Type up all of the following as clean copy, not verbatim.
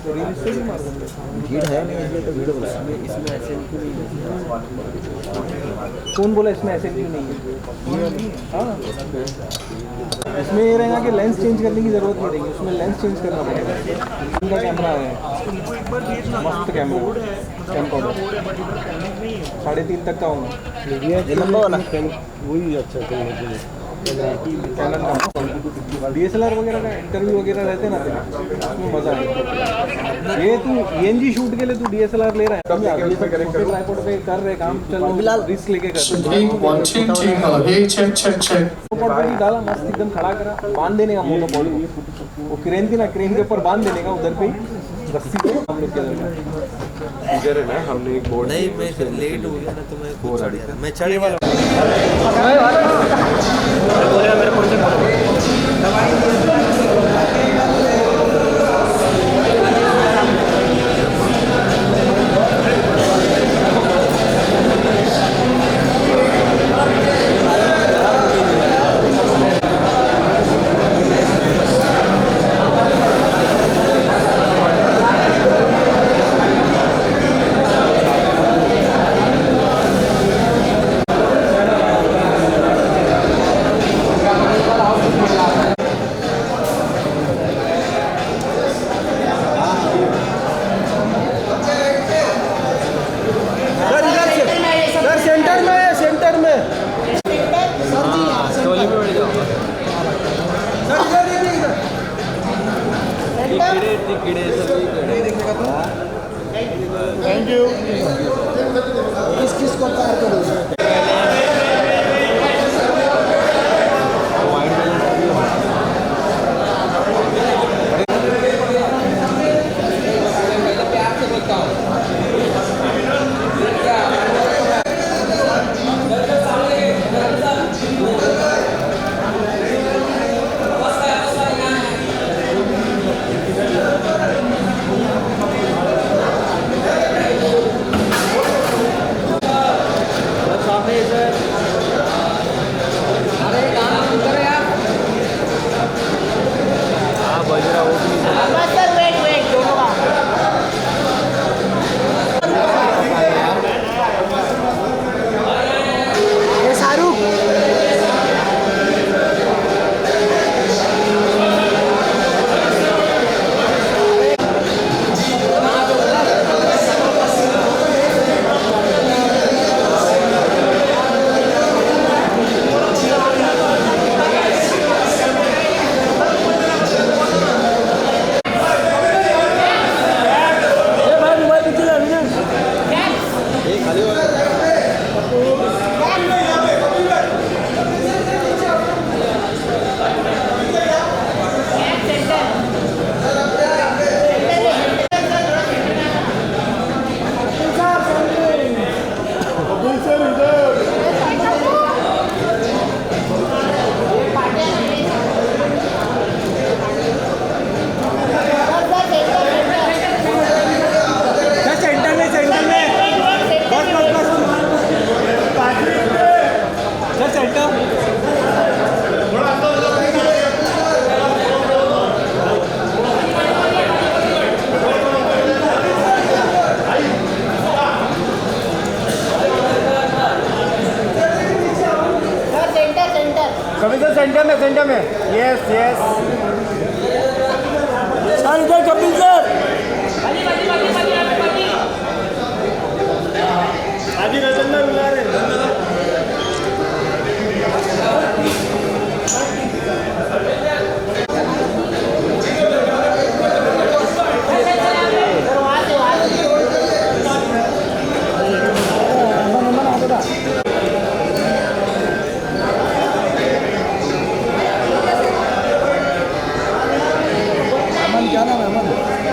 तो रील इससे भी मार देंगे। भीड़ है नहीं इसलिए तो भीड़ बोला। इसमें ऐसे क्यों नहीं है? कौन बोला इसमें ऐसे क्यों नहीं है? हाँ, इसमें ये रहेगा कि लेंस चेंज करने की ज़रूरत नहीं रहेगी, उसमें लेंस चेंज करना पड़ेगा। इनका कैमरा है, मस्त कैमरा, कैमकॉर्डर 3.5 तक का होगा। ये लंबा वाला वही अच्छा चलने कैनन का DSLR वगैरह का इंटरव्यू वगैरह रहते ना तेरे, उसमें मज़ा आएगा। ये तू ENG शूट के लिए तू DSLR ले रहा है, कभी आगे से ट्राइपॉड पे कर रहे काम, चल रिस्क लेके कर। मोनोपॉड डाला मस्त एकदम खड़ा करा, बांध देने का मोनोपॉड को, वो क्रेन थी ना, क्रेन के ऊपर बांध देने का उधर पे रस्सी को हम लोग के इधर है ना। हमने एक बोर्ड नहीं, मैं लेट हो गया ना तो मैं चढ़ गया। मेरे फोन से थैंक यू। किस को तैयार करो? कभी तो सेंटर में यस यस सर, इधर कपिल सर आदि रजन में मिला रहे। क्या नाम है Aman?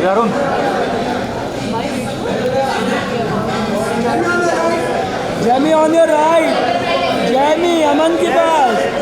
Arun Jamie on your right, Jamie Aman के पास।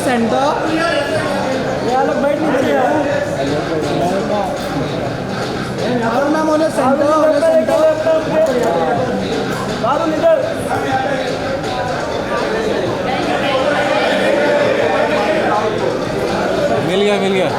सेंटर ये लोग बैठ नहीं रहे हैं नाम होने सेंटर मिल गया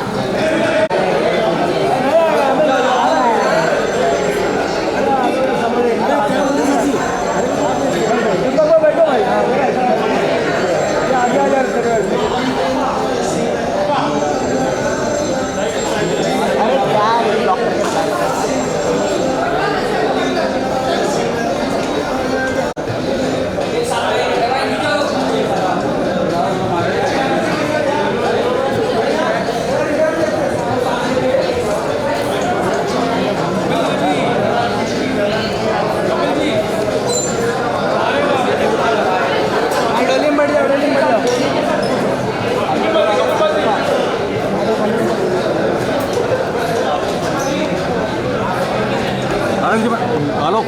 hello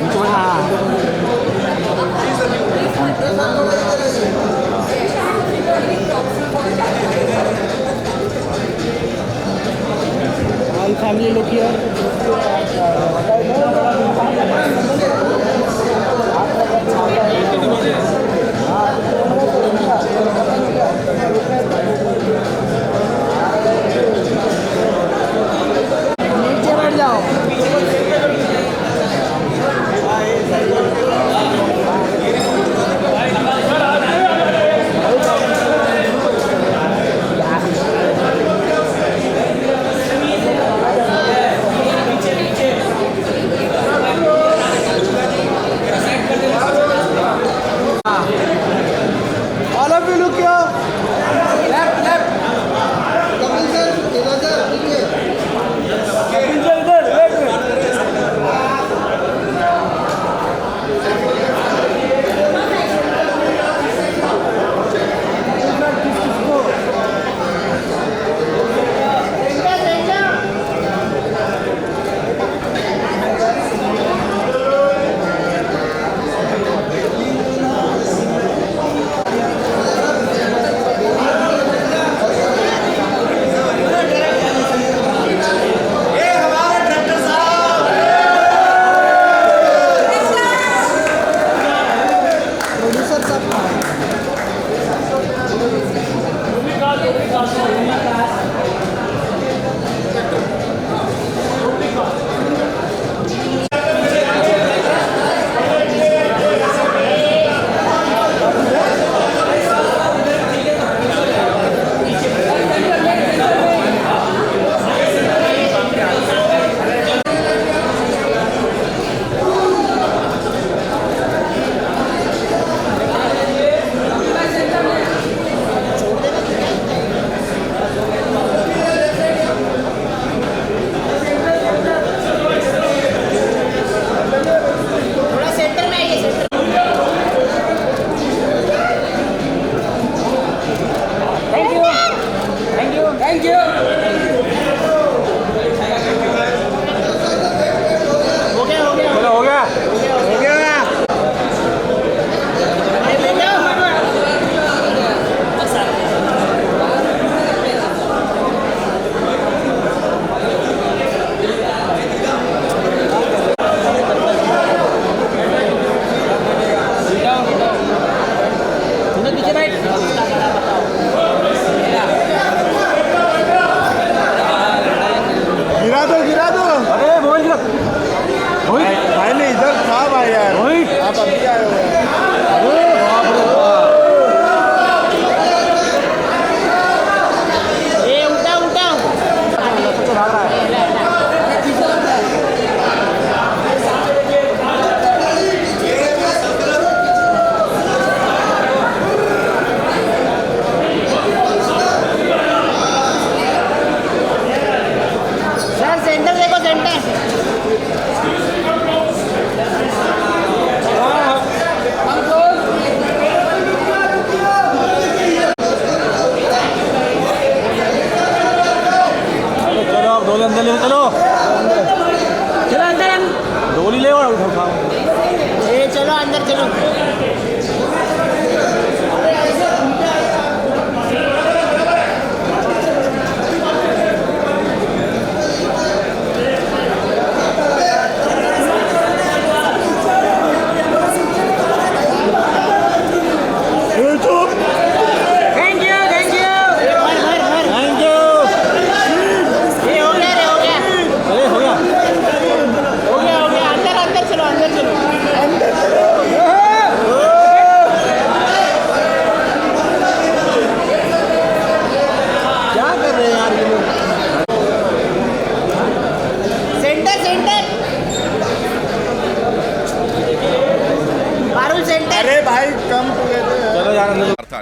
all family look here नीचे बैठ जाओ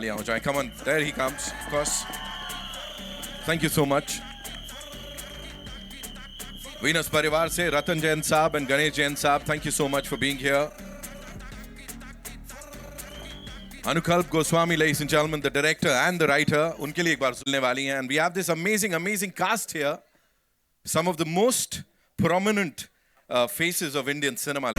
तालियां हो जाए. Come on, there he comes, of course. Thank you so much. Venus परिवार से रतन जैन साहब and गणेश जैन साहब, thank you so much for being here. Anukalp Goswami, ladies and gentlemen, the director and the writer, उनके लिए एक बार सुनने वाली हैं. And we have this amazing cast here. Some of the most prominent faces of Indian cinema.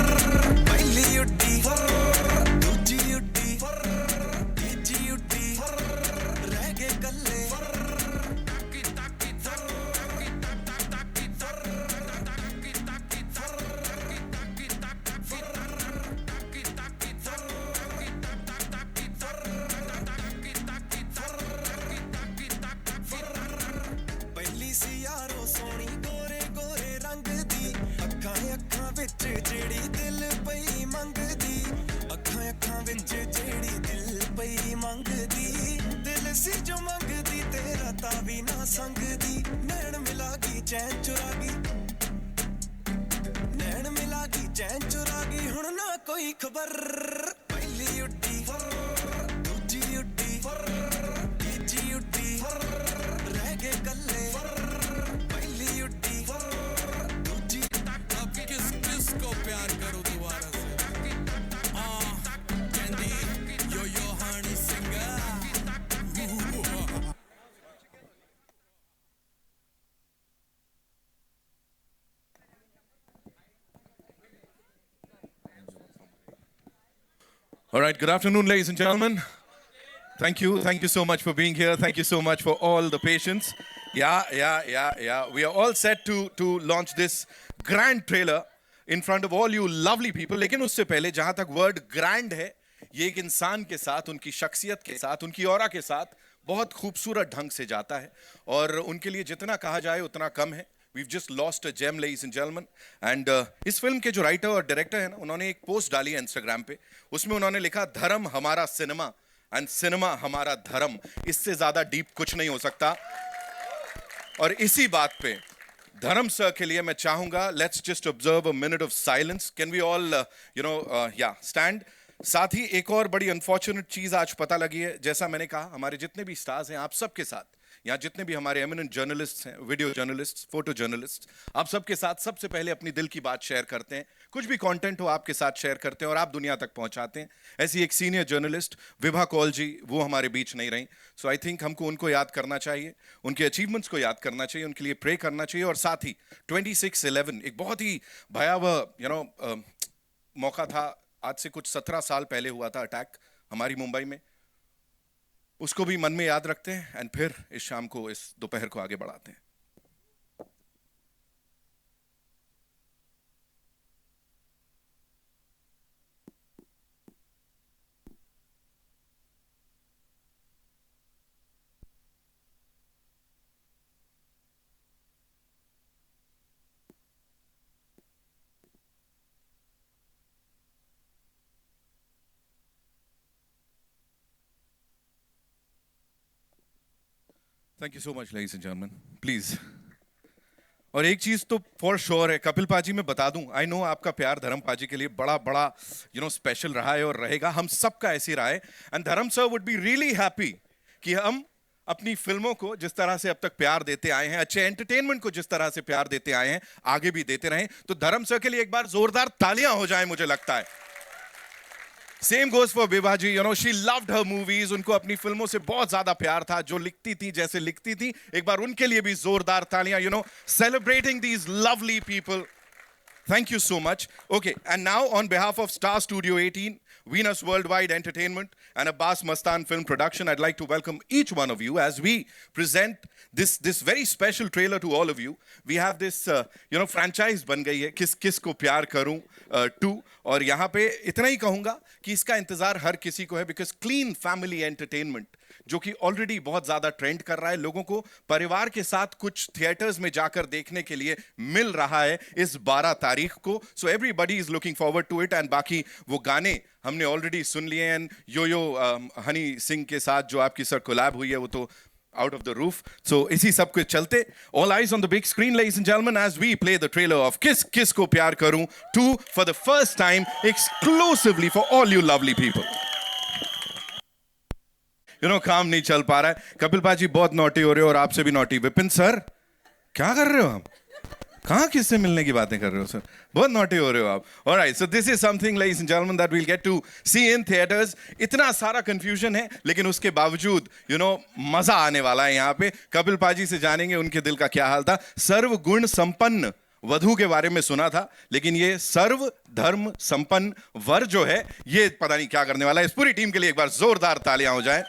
All right, good afternoon, ladies and gentlemen. Thank you so much for being here. Thank you so much for all the patience. Yeah. We are all set to launch this grand trailer in front of all you lovely people. लेकिन उससे पहले जहाँ तक word grand है, ये एक इंसान के साथ, उनकी शख्सियत के साथ, उनकी ऑरा के साथ बहुत खूबसूरत ढंग से जाता है और उनके लिए जितना कहा जाए उतना कम है. We've just lost a gem, ladies and gentlemen. And इस फिल्म के जो राइटर और डायरेक्टर है ना, उन्होंने एक पोस्ट डाली है इंस्टाग्राम पे. उसमें उन्होंने लिखा, धर्म हमारा सिनेमा एंड सिनेमा हमारा धर्म. इससे ज्यादा डीप कुछ नहीं हो सकता. और इसी बात पे धर्म सर के लिए मैं चाहूंगा, let's just observe a minute of silence. Can we all stand. साथ ही एक और बड़ी अनफॉर्चुनेट चीज आज पता लगी है. जैसा मैंने कहा, हमारे जितने भी स्टार्स हैं, आप सबके साथ, यहाँ जितने भी हमारे एमिनेंट जर्नलिस्ट हैं, वीडियो जर्नलिस्ट, फोटो जर्नलिस्ट, आप सबके साथ सबसे पहले अपनी दिल की बात शेयर करते हैं. कुछ भी कंटेंट हो आपके साथ शेयर करते हैं और आप दुनिया तक पहुंचाते हैं. ऐसी एक सीनियर जर्नलिस्ट विभा कौल जी, वो हमारे बीच नहीं रही. सो आई थिंक हमको उनको याद करना चाहिए, उनके अचीवमेंट्स को याद करना चाहिए, उनके लिए प्रे करना चाहिए. और साथ ही 26/11 एक बहुत ही भयावह मौका था. आज से कुछ 17 साल पहले हुआ था अटैक हमारी मुंबई में. उसको भी मन में याद रखते हैं एंड फिर इस शाम को, इस दोपहर को आगे बढ़ाते हैं. Thank you so much ladies and gentleman. Please. और एक चीज तो फॉर श्योर है, कपिल पाजी मैं बता दूं, आई नो आपका प्यार धर्म पाजी के लिए बड़ा बड़ा स्पेशल रहा है और रहेगा. हम सबका ऐसे रहा है. एंड धर्म sir would be really happy कि हम अपनी फिल्मों को जिस तरह से अब तक प्यार देते आए हैं, अच्छे एंटरटेनमेंट को जिस तरह से प्यार देते आए हैं, आगे भी देते रहें. तो धर्म सर के लिए एक बार जोरदार तालियां हो जाए, मुझे लगता है. Same goes for Vibha ji. She loved her movies. उनको अपनी फिल्मों से बहुत ज्यादा प्यार था. जो लिखती थी, जैसे लिखती थी, एक बार उनके लिए भी जोरदार तालियां. Celebrating these lovely people. Thank you so much. Okay, and now on behalf of Star Studio 18, Venus Worldwide Entertainment, and Abbas Mastan Film Production, I'd like to welcome each one of you as we present this very special trailer to all of you. We have this franchise बन गई है, किस किस को प्यार करूं 2. और यहाँ पे इतना ही कहूंगा कि इसका इंतजार हर किसी को है, बिकॉज क्लीन फैमिली एंटरटेनमेंट जो कि ऑलरेडी बहुत ज्यादा ट्रेंड कर रहा है, लोगों को परिवार के साथ कुछ थिएटर्स में जाकर देखने के लिए मिल रहा है इस 12 तारीख को. So everybody is looking forward to it. And बाकी वो गाने हमने ऑलरेडी सुन लिए हैं. यो हनी सिंह के साथ जो आपकी सर कोलैब हुई है, वो तो out of the roof. So इसी सब के चलते, all eyes on the big screen, ladies and gentlemen, as we play the trailer of Kiss Kiss Ko Pyar Karoon 2 for the first time, exclusively for all you lovely people. काम नहीं चल पा रहा है. कपिल पाजी बहुत नॉटी हो रहे हो और आपसे भी नॉटी. विपिन सर क्या कर रहे हो आप? कहाँ किससे मिलने की बातें कर रहे हो सर? बहुत नॉटी हो रहे हो आप. Alright, so this is something ladies and gentleman that will get to see in theatres. इतना सारा कंफ्यूजन है, लेकिन उसके बावजूद मजा आने वाला है. यहाँ पे कपिल पाजी से जानेंगे उनके दिल का क्या हाल था. सर्व गुण संपन्न वधु के बारे में सुना था, लेकिन ये सर्व धर्म संपन्न वर जो है, ये पता नहीं क्या करने वाला है. इस पूरी टीम के लिए एक बार जोरदार तालियां हो जाए.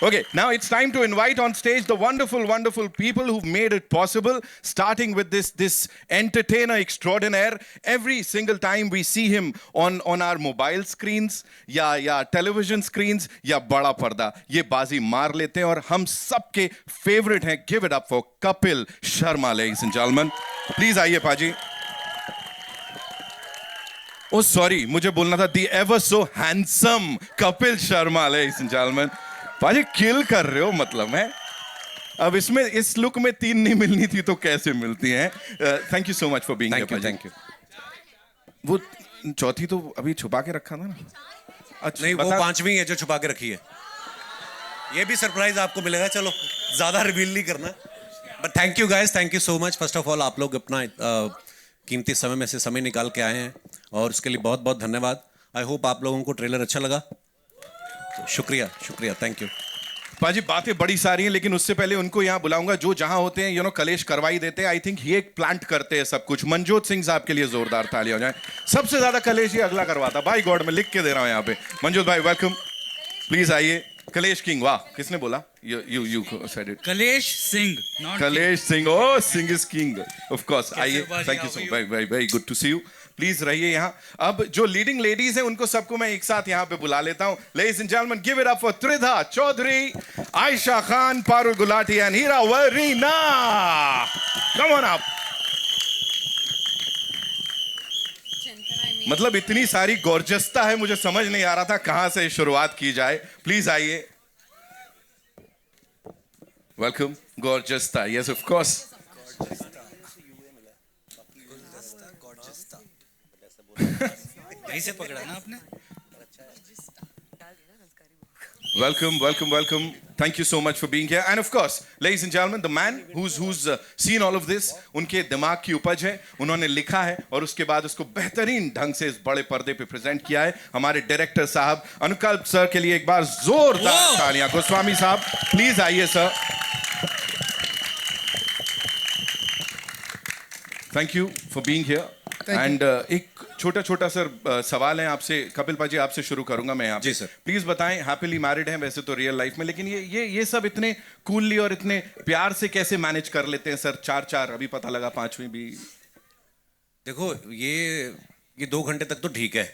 Okay, now it's time to invite on stage the wonderful, wonderful people who've made it possible, starting with this entertainer extraordinaire. Every single time we see him on our mobile screens, या television screens, या बड़ा पर्दा, ये बाजी मार लेते हैं और हम सबके favorite हैं. Give it up for Kapil Sharma, ladies and gentlemen. Please आइए पाजी. Oh sorry, मुझे बोलना था the ever so handsome Kapil Sharma, ladies and gentlemen. पाजी किल कर रहे हो, मतलब है. अब इसमें इस लुक में 3 नहीं मिलनी थी तो कैसे मिलती हैं. Thank you so much for being here. Thank you. वो चौथी तो अभी छुपा के रखा था ना. अच्छा, नहीं, वो 5वीं है जो छुपा के रखी है. ये भी सरप्राइज आपको मिलेगा. चलो ज्यादा रिवील नहीं करना, but thank you guys, thank you so much. First of all आप लोग अपना कीमती समय में से समय निकाल के आए हैं और उसके लिए बहुत बहुत धन्यवाद. आई होप आप लोगों को ट्रेलर अच्छा लगा. शुक्रिया, थैंक यू. पाजी बातें बड़ी सारी हैं, लेकिन उससे पहले उनको यहाँ बुलाऊंगा जो जहां होते हैं. कलेश करवाई देते हैं. आई थिंक ये प्लांट करते हैं सब कुछ. मनजोत सिंह साहब के लिए जोरदार तालियां हो जाए. सबसे ज्यादा कलेश ये अगला करवाता. बाय गॉड, मैं लिख के दे रहा हूं यहाँ पे. मनजोत भाई वेलकम, प्लीज आइए. कलेश किंग, वाह, किसने बोला? You said it. कलेश Singh, not Kalesh Singh. Oh, Singh is king, of course. आइए. Thank you so much. Very, very, very good to see you. Please रहिए यहाँ। अब जो लीडिंग लेडीज हैं उनको सबको मैं एक साथ यहाँ पे बुला लेता हूँ। Ladies and gentlemen, give it up for Tridha Chaudhary, Ayesha Khan, Parul Gulati and Heera Varina. Come on up. मतलब इतनी सारी गॉर्जसता है, मुझे समझ नहीं आ रहा था कहां से शुरुआत की जाए। प्लीज आइए। वेलकम गॉर्जसता। Yes of course. यहीं से पकड़ा ना आपने। Welcome, welcome, welcome. Thank you so much for being here. And of course, ladies and gentlemen, the man who's seen all of this, उनके दिमाग की उपज है, उन्होंने लिखा है और उसके बाद उसको बेहतरीन ढंग से इस बड़े पर्दे पे प्रेजेंट किया है हमारे डायरेक्टर साहब अनुकल्प सर के लिए एक बार जोरदार तालियां। गोस्वामी साहब प्लीज आइए sir. Thank you for being here. And एक छोटा छोटा सर सवाल है आपसे, कपिल पाजी आपसे शुरू करूंगा मैं यहाँ पे। जी सर। प्लीज बताएं, हैप्पीली मैरिड हैं वैसे तो रियल लाइफ में, लेकिन ये सब इतने कूलली और इतने प्यार से कैसे मैनेज कर लेते हैं सर? 4 अभी पता लगा 5वीं भी। देखो ये 2 घंटे तक तो ठीक है,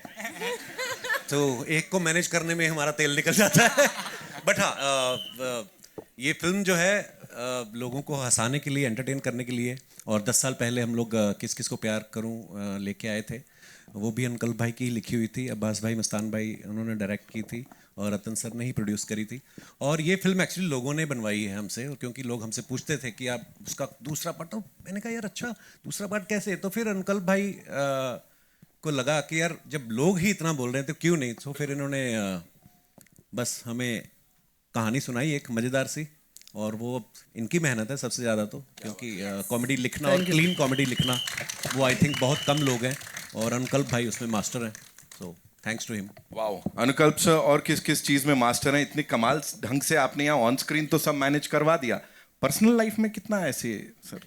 तो एक को मैनेज करने में हमारा तेल निकल जाता है। बट हाँ, ये फिल्म जो है लोगों को हंसाने के लिए, एंटरटेन करने के लिए, और 10 साल पहले हम लोग किस किस को प्यार करूं लेके आए थे, वो भी अनुकल्प भाई की लिखी हुई थी। अब्बास भाई, मस्तान भाई उन्होंने डायरेक्ट की थी और रतन सर ने ही प्रोड्यूस करी थी। और ये फिल्म एक्चुअली लोगों ने बनवाई है हमसे, और क्योंकि लोग हमसे पूछते थे कि आप उसका दूसरा पार्ट, तो मैंने कहा यार अच्छा दूसरा पार्ट कैसे? तो फिर अनुकल्प भाई को लगा कि यार जब लोग ही इतना बोल रहे हैं तो क्यों नहीं। तो फिर इन्होंने बस हमें कहानी सुनाई एक मज़ेदार सी, और वो इनकी मेहनत है सबसे ज़्यादा तो, क्योंकि कॉमेडी लिखना और क्लीन कॉमेडी लिखना वो आई थिंक बहुत कम लोग हैं, और अनुकल्प भाई उसमें मास्टर हैं। So thanks to him. Wow Anukalp sir, और किस किस चीज में मास्टर हैं? इतने कमाल ढंग से आपने यहाँ ऑन स्क्रीन तो सब मैनेज करवा दिया, पर्सनल लाइफ में कितना ऐसे सर?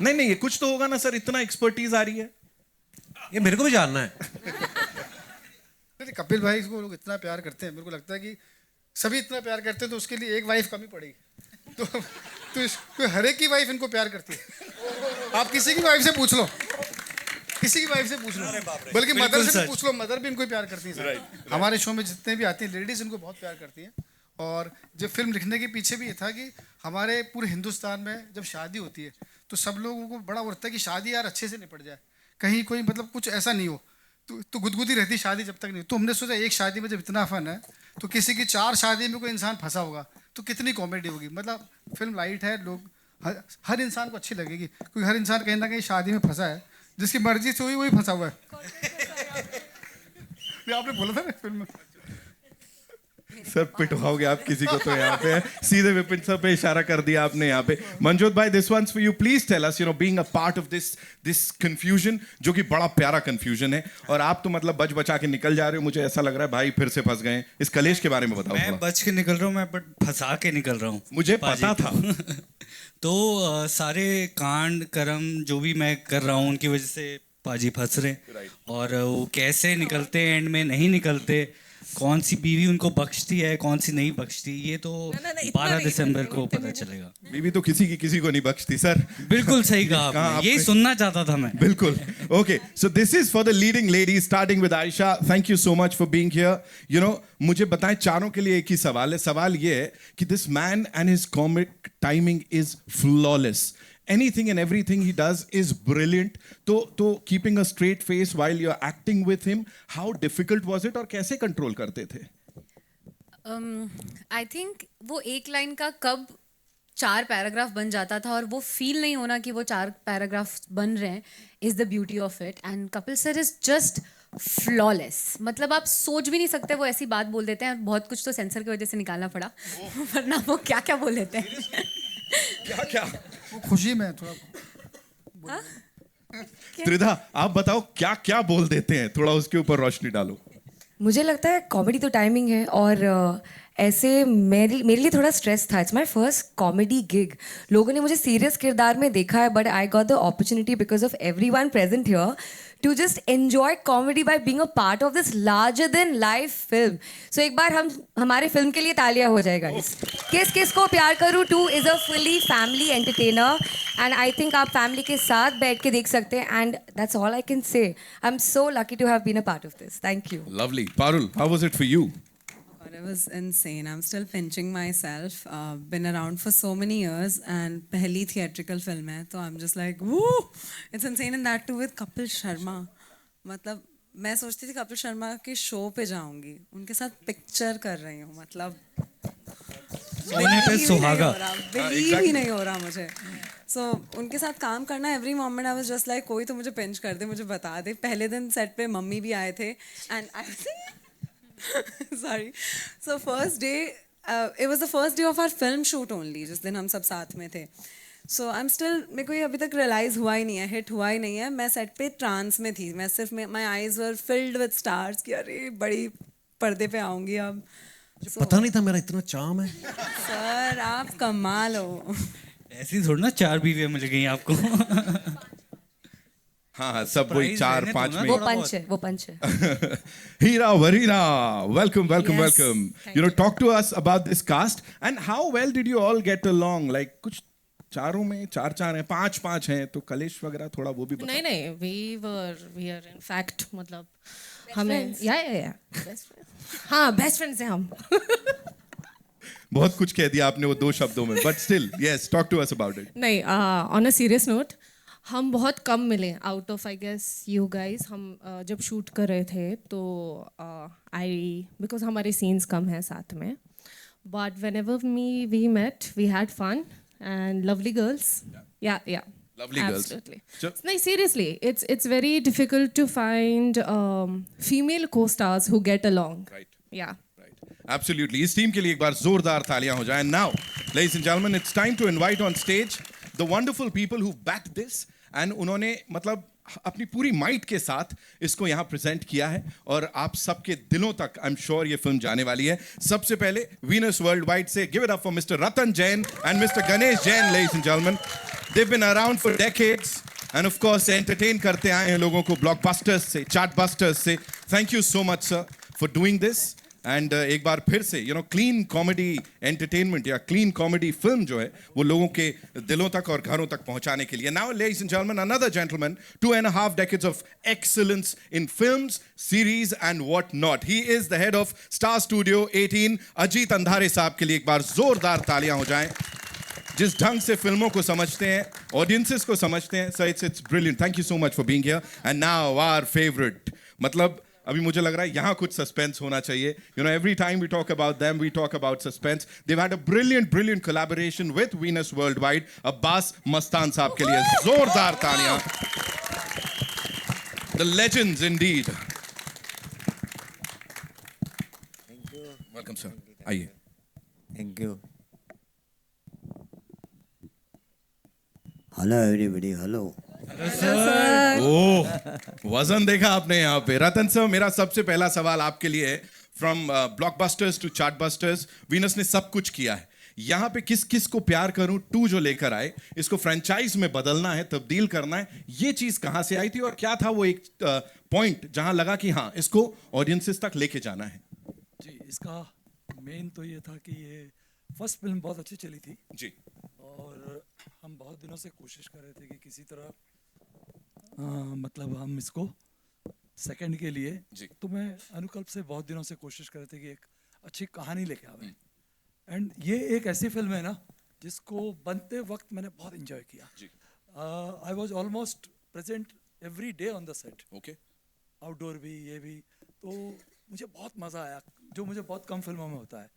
नहीं ये कुछ तो होगा ना सर, इतना एक्सपर्टीज आ रही है। ये मेरे को भी जानना है। कपिल भाई को लोग इतना प्यार करते हैं, मेरे को लगता है कि सभी इतना प्यार करते हैं तो उसके लिए एक वाइफ कमी पड़ेगी। तो हर एक की वाइफ इनको प्यार करती है। आप किसी की वाइफ से पूछ लो, किसी की वाइफ से पूछ लो, बल्कि मदर से भी पूछ लो, मदर भी इनको प्यार करती है। हमारे शो में जितने भी आते हैं लेडीज इनको बहुत प्यार करती हैं। और जब फिल्म लिखने के पीछे भी ये था कि हमारे पूरे हिंदुस्तान में जब शादी होती है तो सब लोगों को बड़ा वो रहता है कि शादी यार अच्छे से निपट जाए, कहीं कोई मतलब कुछ ऐसा नहीं हो, तो गुदगुदी रहती शादी जब तक नहीं। तो हमने सोचा एक शादी में जब इतना फन है तो किसी की 4 शादी में कोई इंसान फंसा होगा तो कितनी कॉमेडी होगी। मतलब फिल्म लाइट है, लोग हर इंसान को अच्छी लगेगी, क्योंकि हर इंसान कहीं ना कहीं शादी में फंसा है, जिसकी मर्जी से हुई वही फंसा हुआ है। ये आपने बोला था ना फिल्म में। सर पिटवाओगे आप किसी को तो यहाँ पे सीधे विपिन सर पे इशारा कर दिया आपने यहाँ पे। मनजोत भाई, this one's for you, please tell us, you know, being a part of this confusion, जो कि बड़ा प्यारा कंफ्यूजन है, और आप तो मतलब बच बचा के निकल जा रहे हो। मुझे ऐसा लग रहा है भाई फिर से फंस गए। इस कलेश के बारे में बताओ। मैं बच के निकल रहा हूँ, मैं बट फंसा के निकल रहा हूँ। मुझे पता था। तो सारे कांड कर्म जो भी मैं कर रहा हूँ उनकी वजह से पाजी फंस रहे, और वो कैसे निकलते एंड में नहीं निकलते, कौन सी बीवी उनको बख्शती है कौन सी नहीं बख्शती, ये तो 12 दिसंबर को पता चलेगा। बीवी तो किसी को नहीं बख्शती सर। बिल्कुल सही कहा आपने, यही सुनना चाहता था मैं। बिल्कुल। Okay, so this is for the leading ladies, starting with Ayesha. Thank you so much for being here. You know, मुझे बताएं, चारों के लिए एक ही सवाल है। सवाल ये है कि this man and his comic timing is flawless. Anything and everything he does is brilliant. तो keeping a straight face while you're acting with him, how difficult was it, और कैसे कंट्रोल करते थे? I think वो एक line का कब 4 paragraph बन जाता था और वो फील नहीं होना कि वो 4 पैराग्राफ बन रहे हैं is the beauty of it. And Kapil sir is just flawless. मतलब आप सोच भी नहीं सकते, वो ऐसी बात बोल देते हैं। बहुत कुछ तो सेंसर की वजह से निकालना पड़ा, वरना वो क्या क्या बोल देते हैं। क्या वो खुशी में थोड़ा। त्रिधा, आप बताओ क्या क्या बोल देते हैं, थोड़ा उसके ऊपर रोशनी डालो। मुझे लगता है कॉमेडी तो टाइमिंग है, और ऐसे मेरे लिए थोड़ा स्ट्रेस था। It's my first comedy gig. लोगों ने मुझे सीरियस किरदार में देखा है, but I got the opportunity because of everyone present here to just enjoy comedy by being a part of this larger than life film. So एक बार हमारे film के लिए तालियां हो जाए guys. किस किस को प्यार करूं 2 is a fully family entertainer and I think आप family के साथ बैठ के देख सकते हैं and that's all I can say. I'm so lucky to have been a part of this. Thank you. Lovely. Parul, how was it for you? God, it was insane. I'm still pinching myself. Been around for so many years and पहली theatrical film है तो I'm just like woo! It's insane and that too with Kapil Sharma. मतलब मैं सोचती थी कपिल शर्मा के show पे जाऊंगी उनके साथ पिक्चर कर रही हूँ मतलब बिलीव ही नहीं हो रहा मुझे सो उनके साथ काम करना every moment I was just like कोई तो मुझे पिंच कर दे मुझे बता दे पहले दिन सेट पे मम्मी भी आए थे and I sorry so first day it was the first day of our film shoot only जिस दिन हम सब साथ में थे so I'm still मेरे को ये अभी तक realize हुआ ही नहीं है hit हुआ ही नहीं है मैं set पे trance में थी मैं सिर्फ my eyes were filled with stars कि अरे बड़ी पर्दे पे आऊँगी अब पता नहीं था मेरा इतना चार्म है सर आप कमाल हो ऐसी थोड़ी ना 4 बीवियां मिल गई आपको हाँ सब वही 4-5 में वो पंच है Hira Varina, welcome. You know, talk to us about this cast and how well did you all get along? Like कुछ चारों में 4 हैं 5 हैं तो कलेश वगैरह थोड़ा वो भी बताओ. नहीं we are in fact मतलब हमें या हाँ बेस्ट फ्रेंड्स हैं हम बहुत कुछ कह दिया आपने वो 2 शब्दों में but still yes talk to us about it. नहीं ऑन अ सीरियस नोट हम बहुत कम मिले out of I guess you guys हम जब शूट कर रहे थे तो बिकॉज हमारे सीन्स कम हैं साथ में but whenever we met we had fun and lovely girls या Lovely girls. No, seriously, it's very difficult to find female co-stars who get along. Right. Yeah. Absolutely. इस टीम के लिए एक बार जोरदार तालियां हो जाएं. Now, ladies and gentlemen, it's time to invite on stage the wonderful people who backed this and उन्होंने मतलब अपनी पूरी माइट के साथ इसको यहाँ प्रेजेंट किया है और आप सबके दिलों तक आई एम श्योर ये फिल्म जाने वाली है. सबसे पहले वीनस वर्ल्ड वाइड से give it up for mister Ratan Jain and mister Ganesh Jain. Ladies and gentleman, they've been around for decades and of course entertain करते आए हैं लोगों को ब्लॉकबस्टर्स से चार्टबस्टर्स से. Thank you so much sir for doing this and एक बार फिर से you know clean comedy entertainment या clean comedy film जो है वो लोगों के दिलों तक और घरों तक पहुंचाने के लिए. Now ladies and gentlemen, another gentleman, 2.5 decades of excellence in films, series and what not. He is the head of Star Studio 18. Ajit अंधारे साहब के लिए एक बार जोरदार तालियां हो जाएं. जिस ढंग से फिल्मों को समझते हैं ऑडियंसेस को समझते हैं so it's brilliant. Thank you so much for being here and now our favourite. मतलब अभी मुझे लग रहा है यहाँ कुछ सस्पेंस होना चाहिए. You know every time we talk about them we talk about suspense. Dev had a brilliant collaboration with Venus world wide. Abbas Mastan साहब के लिए जोरदार तालियां. The legends indeed. Welcome sir. आइए. Thank you. Hello everybody. Hello वजन देखा आपने यहाँ पे. रतन सर, मेरा सबसे पहला सवाल आपके लिए है. From blockbusters to chartbusters Venus ने सब कुछ किया है. यहाँ पे किस किस को प्यार करूं 2 जो लेकर आए, इसको फ्रेंचाइज में बदलना है, तब्दील करना है, ये चीज कहाँ से आई थी और क्या था वो एक पॉइंट जहां लगा कि हाँ इसको ऑडियंसेस तक लेके जाना है? जी, इसका मेन तो ये था कि ये फर्स्ट फिल्म बहुत अच्छी चली थी जी और हम बहुत दिनों से कोशिश कर रहे थे कि किसी तरह मतलब हम इसको सेकंड के लिए तो मैं अनुकल्प से बहुत दिनों से कोशिश कर रहे थे कि एक अच्छी कहानी लेके आवे. एंड ये एक ऐसी फिल्म है ना जिसको बनते वक्त मैंने बहुत एंजॉय किया. I was almost present every day on the set. Okay. Outdoor भी ये भी तो मुझे बहुत मज़ा आया जो मुझे बहुत कम फिल्मों में होता है.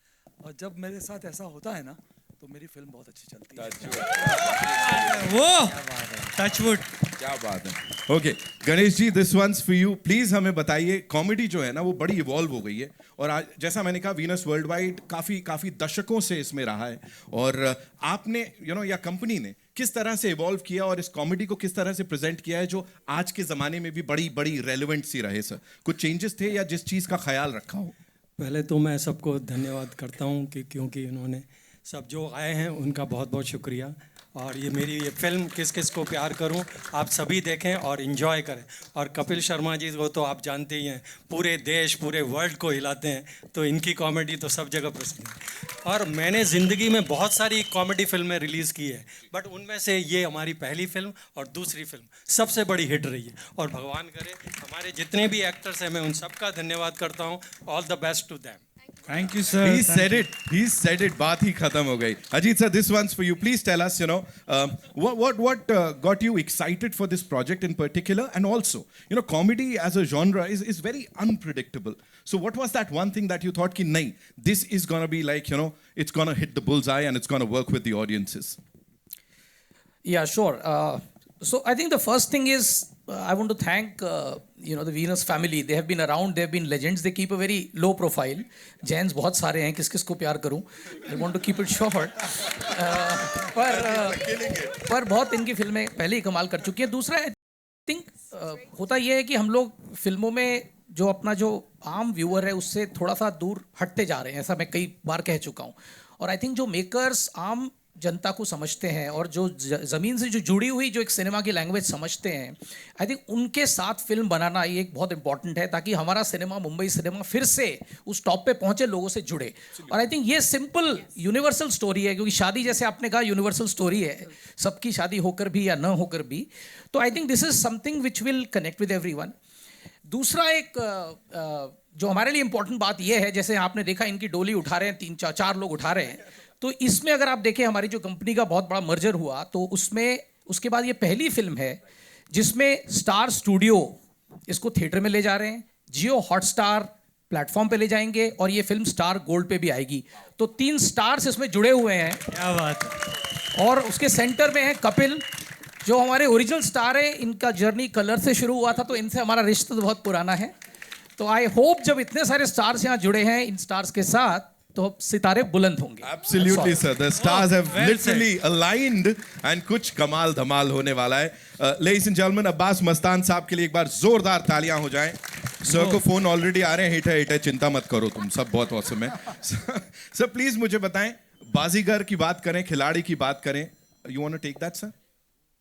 और जब मेरे साथ ऐसा होता है ना तो मेरी फिल्म बहुत अच्छी चलती है. वो टचवुड. क्या बात है. Okay Ganesh ji, this one's for you. Please हमें बताइए, कॉमेडी जो है ना वो बड़ी इवॉल्व हो गई है और आज जैसा मैंने कहा वीनस वर्ल्ड वाइड काफी दशकों से इसमें रहा है और आपने या कंपनी ने किस तरह से इवॉल्व किया और इस कॉमेडी को किस तरह से प्रेजेंट किया है जो आज के जमाने में भी बड़ी रेलेवेंट सी रहे. सर कुछ चेंजेस थे या जिस चीज का ख्याल रखा हो? पहले तो मैं सबको धन्यवाद करता हूँ कि क्योंकि उन्होंने सब जो आए हैं उनका बहुत बहुत शुक्रिया. और ये मेरी ये फिल्म किस किस को प्यार करूं आप सभी देखें और इन्जॉय करें। और कपिल शर्मा जी को तो आप जानते ही हैं, पूरे देश पूरे वर्ल्ड को हिलाते हैं, तो इनकी कॉमेडी तो सब जगह प्रसिद्ध है। और मैंने ज़िंदगी में बहुत सारी कॉमेडी फिल्में रिलीज़ की है, बट उनमें से ये हमारी पहली फिल्म और दूसरी फिल्म सबसे बड़ी हिट रही है। और भगवान करे हमारे जितने भी एक्टर्स हैं मैं उन सबका धन्यवाद करता हूँ। All the best to them. Thank you, sir. He said it. He said it. बात ही खत्म हो गई. Ajit sir, this one's for you. Please tell us, what got you excited for this project in particular, and also, comedy as a genre is very unpredictable. So, what was that one thing that you thought कि नहीं, this is gonna be like, it's gonna hit the bullseye and it's gonna work with the audiences? Yeah, sure. So I think the first thing is I want to thank the Venus family. They have been around. They have been legends. They keep a very low profile. Jains बहुत सारे हैं. किस किस को प्यार करूं? I want to keep it short. पर बहुत इनकी फिल्में पहले ही कमाल कर चुकी हैं. दूसरा I think होता ये है कि हम लोग फिल्मों में जो अपना जो आम व्यूअर है उससे थोड़ा सा दूर हटते जा रहे हैं. ऐसा मैं कई बार कह चुका हूँ. और आई थिंक जो मेकर्स आम जनता को समझते हैं और जो ज़मीन से जो जुड़ी हुई जो एक सिनेमा की लैंग्वेज समझते हैं, आई थिंक उनके साथ फिल्म बनाना ये एक बहुत इंपॉर्टेंट है, ताकि हमारा सिनेमा, मुंबई सिनेमा फिर से उस टॉप पे पहुंचे, लोगों से जुड़े. और आई थिंक ये सिंपल यूनिवर्सल स्टोरी है, क्योंकि शादी जैसे आपने कहा यूनिवर्सल स्टोरी है, सबकी शादी होकर भी या न होकर भी. तो I think this is something which will connect with everyone. दूसरा एक जो हमारे लिए इंपॉर्टेंट बात यह है, जैसे आपने देखा इनकी डोली उठा रहे हैं, 3-4 लोग उठा रहे हैं. तो इसमें अगर आप देखें हमारी जो कंपनी का बहुत बड़ा मर्जर हुआ, तो उसमें उसके बाद ये पहली फिल्म है जिसमें स्टार स्टूडियो इसको थिएटर में ले जा रहे हैं, जियो हॉटस्टार प्लेटफॉर्म पे ले जाएंगे, और ये फिल्म स्टार गोल्ड पे भी आएगी. तो 3 स्टार्स इसमें जुड़े हुए हैं. क्या बात है. और उसके सेंटर में है कपिल, जो हमारे ओरिजिनल स्टार है. इनका जर्नी कलर से शुरू हुआ था, तो इनसे हमारा रिश्ता तो बहुत पुराना है. तो आई होप जब इतने सारे स्टार्स यहाँ जुड़े हैं इन स्टार्स के साथ, तो सितारे बुलंद होंगे. Absolutely, sir. The stars have literally aligned and कुछ कमाल धमाल होने वाला है. Ladies and gentlemen, Abbas Mastan साहब के लिए एक बार जोरदार तालियां हो जाएं. सर को फोन ऑलरेडी आ रहे हैं, हिट है, चिंता मत करो तुम, सब बहुत औसम है. सर प्लीज मुझे बताएं, बाजीगर की बात करें, खिलाड़ी की बात करें, you want to take that sir?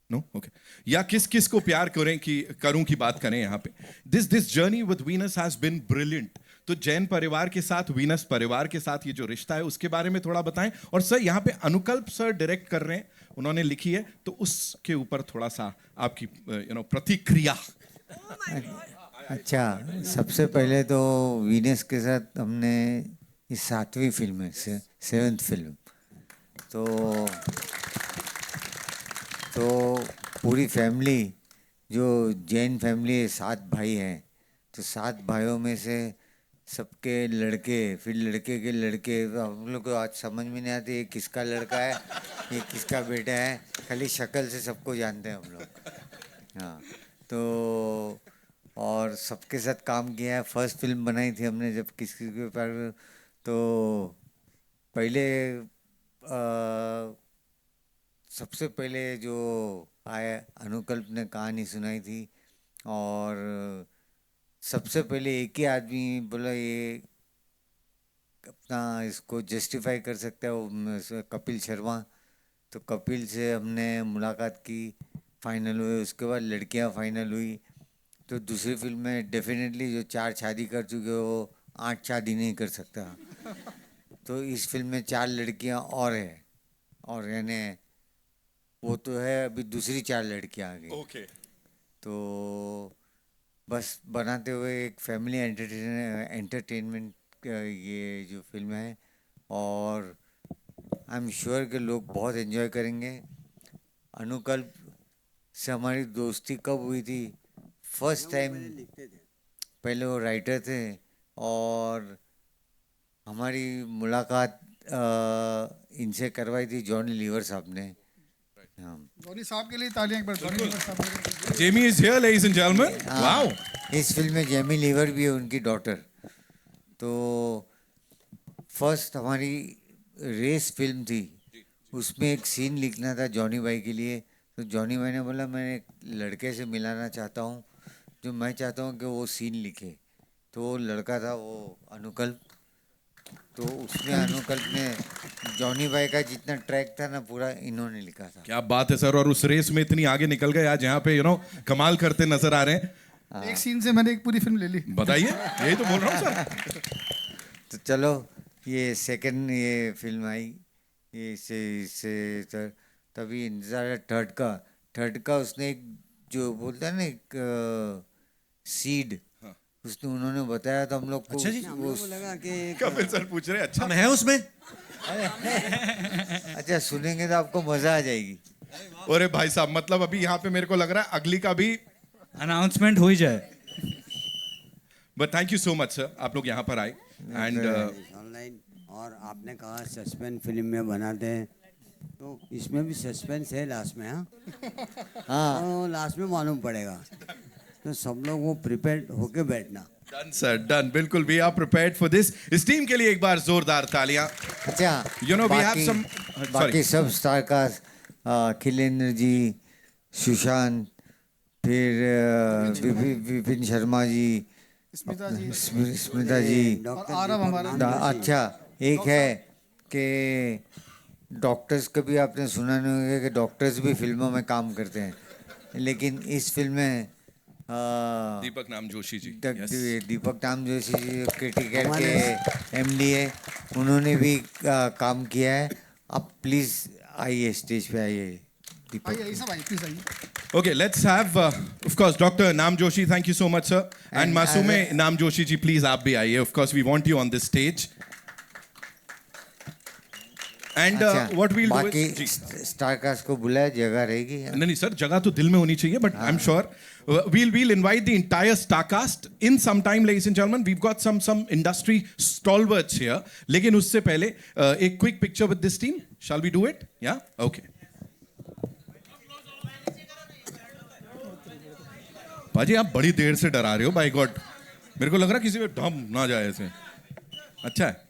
No, okay. या किस किस को प्यार करूं की बात करें यहाँ पे. This journey with Venus has been brilliant. तो जैन परिवार के साथ, वीनस परिवार के साथ ये जो रिश्ता है उसके बारे में थोड़ा बताएं. और सर यहाँ पे अनुकल्प सर डायरेक्ट कर रहे हैं, उन्होंने लिखी है, तो उसके ऊपर थोड़ा सा आपकी प्रतिक्रिया. अच्छा, सबसे पहले तो वीनस के साथ हमने इस 7वीं फिल्म है, 7th फिल्म. तो पूरी फैमिली, जो जैन फैमिली है, 7 भाई हैं. तो 7 भाइयों में से सबके लड़के, फिर लड़के के लड़के, हम लोग को आज समझ में नहीं आती ये किसका लड़का है, ये किसका बेटा है. खाली शक्ल से सबको जानते हैं हम लोग. हाँ, तो और सबके साथ काम किया है. फर्स्ट फिल्म बनाई थी हमने जब किस किस के प्यार, तो पहले सबसे पहले जो आया अनुकल्प ने कहानी सुनाई थी, और सबसे पहले एक ही आदमी बोला ये अपना इसको जस्टिफाई कर सकता है, वो कपिल शर्मा. तो कपिल से हमने मुलाकात की, फाइनल हुए. उसके बाद लड़कियां फाइनल हुई. तो दूसरी फिल्म में डेफिनेटली जो 4 शादी कर चुके हो, 8 शादी नहीं कर सकता. तो इस फिल्म में 4 लड़कियां और है, और यानी वो तो है, अभी दूसरी 4 लड़कियां आ गई. ओके. तो बस बनाते हुए एक फैमिली एंटरटेनमेंट ये जो फिल्म है, और आई एम श्योर कि लोग बहुत एंजॉय करेंगे. अनुकल्प से हमारी दोस्ती कब हुई थी? फर्स्ट टाइम, पहले वो राइटर थे, और हमारी मुलाकात इनसे करवाई थी जॉनी लीवर साहब ने. जॉनी साहब के लिए तालियां एक बार. जॉनी लीवर साहब. Jamie is here ladies and gentleman. Wow. इस फिल्म में जेमी लीवर भी है, उनकी डॉटर. तो फर्स्ट हमारी रेस फिल्म थी, उसमें एक सीन लिखना था जॉनी भाई के लिए. तो जॉनी भाई ने बोला मैं एक लड़के से मिलाना चाहता हूँ, जो मैं चाहता हूँ कि वो सीन लिखे. तो वो लड़का था वो अनुकल्प. तो उसमें अनुकल्प ने जॉनी भाई का जितना ट्रैक था ना पूरा इन्होंने लिखा था। क्या बात है सर, और उस रेस में इतनी आगे निकल गए आज यहाँ पे कमाल करते नजर आ रहे हैं। एक सीन से मैंने एक पूरी फिल्म ले ली। बताइए, यही तो बोल रहा हूँ सर। तो चलो ये सेकंड ये फिल्म आई, ये इससे तभी इंतजार है थर्ड का उसने एक जो बोलता है ना एक सीड उसने उन्होंने बताया तो हम लोग को। अच्छा जी, वो लगा कि कपिल सर पूछ रहे हैं अच्छा हम हैं उसमें। अच्छा सुनेंगे तो आपको मजा आ जाएगी। अरे भाई साहब, मतलब अभी यहाँ पे मेरे को लग रहा है अगली का भी अनाउंसमेंट हो ही जाए। But thank you so much sir, आप लोग यहाँ पर आए एंड ऑनलाइन। और आपने कहा सस्पेंस फिल्म में बनाते हैं, तो इसमें भी सस्पेंस है लास्ट में। हाँ तो लास्ट में मालूम पड़ेगा, तो सब लोग वो प्रिपेयर्ड होके बैठना। डन सर, डन, बिल्कुल। We are prepared for this. इस टीम के लिए एक बार जोरदार तालियां। अच्छा वी हैव सम बाकी सब स्टार कास्ट, खिलेंद्र जी, सुशांत, फिर विपिन शर्मा जी, स्मिता जी, अच्छा एक है कि डॉक्टर्स कभी आपने सुना नहीं होगा कि डॉक्टर्स भी फिल्मों में काम करते हैं, लेकिन इस फिल्म में दीपक नाम जोशी जी, दीपक नाम जोशी जी क्रिटिकेट के एमडी है, उन्होंने भी काम किया है। आप प्लीज आइए, स्टेज पे आइए दीपक। Okay, let's have, of course, Dr. Nam Joshi. Thank you so much, sir. And Masume Nam Joshi ji, please, आप भी आइए. Of course, we want you on this stage. And what we'll do is, बाकी star cast को बुलाया, जगह रहेगी। नहीं sir, जगह तो दिल में होनी चाहिए, but I'm sure we'll invite the entire star cast in some time, ladies and gentlemen. We've got some industry stalwarts here. लेकिन उससे पहले एक quick picture with this team. Shall we do it? Yeah? Okay. भाजी आप बड़ी देर से डरा रहे हो, बाय गॉड, मेरे को लग रहा है किसी पे डम ना जाए ऐसे। अच्छा है,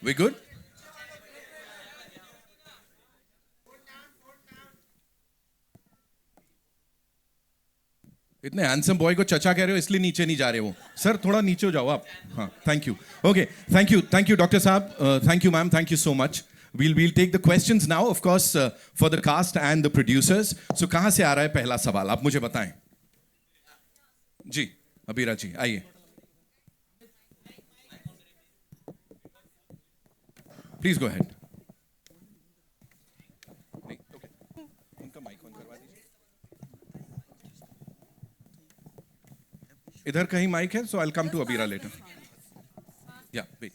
वी गुड? इतने हैंडसम बॉय को चचा कह रहे हो इसलिए नीचे नहीं जा रहे हो सर, थोड़ा नीचे हो जाओ आप। हाँ, thank you. Okay, thank you doctor साहब, thank you ma'am, thank you so much. we'll take the questions now, of course, for the cast and the producers. So कहाँ से आ रहा है पहला सवाल, आप मुझे बताएं। जी अबीरा जी आइए। Please go ahead. उनका माइक ऑन करवा दीजिए। इधर कहीं माइक है, so I'll come to Abira later. Yeah, wait,